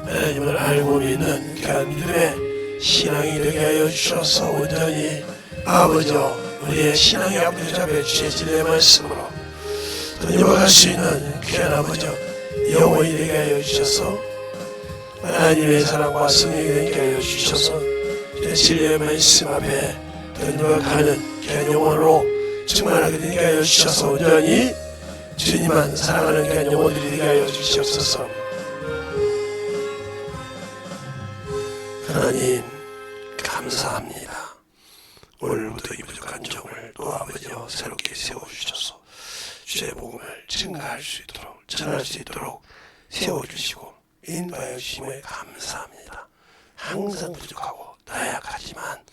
하나님을 알고 믿는 귀한 믿음의 신앙이 되게 하여 주셔서 온전히 아버지여 우리의 신앙의 아버지 앞에 주의 진리의 말씀으로 던져갈 수 있는 귀한 아버지여 영원히 되게 하여 주셔서 하나님의 사랑과 성령이 되게 하여 주셔서 주의 진리의 말씀 앞에 던져가는 귀한 영혼으로 충만하게 되게 하여 주셔서 온전히 주님만 사랑하는 귀한 영혼들이 되게 하여 주시옵소서. 하나님 감사합니다. 오늘부터 이 부족한 종을 또 아버지여 새롭게 세워주셔서 주의 복음을 증가할 수 있도록 전할 수 있도록 세워주시고 인도하여 주심에 감사합니다. 항상 부족하고 나약하지만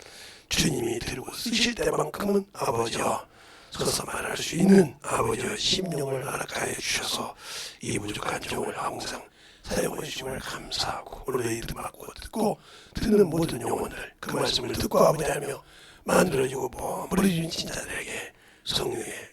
주님이 들고 쓰실 때만큼은 아버지여 서서 말할 수 있는 아버지의 심령을 허락하여 주셔서 이 부족한 종을 항상 사용해 주심을 감사하고 오늘의 이름 받고 듣고 듣는 모든 영혼들 그 말씀을 듣고 아버지하며 만들어지고 버무려진 신자들에게 성령의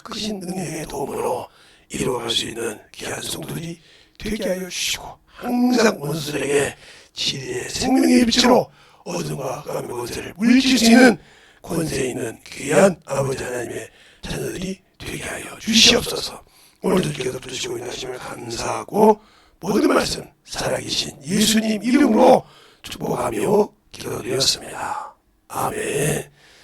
크신 능력의 도움으로 이루어갈 수 있는 귀한 성도들이 되게 하여 주시고 항상 원수들에게 진리의 생명의 빛으로 어둠과 까만 것들을 물리칠 수 있는 권세 있는 귀한 아버지 하나님의 자녀들이 되게 하여 주시옵소서. 오늘도 주께서 붙으시고 인하심을 감사하고 모든 말씀 살아계신 예수님 이름으로 축복하며 기도드렸습니다. 아멘.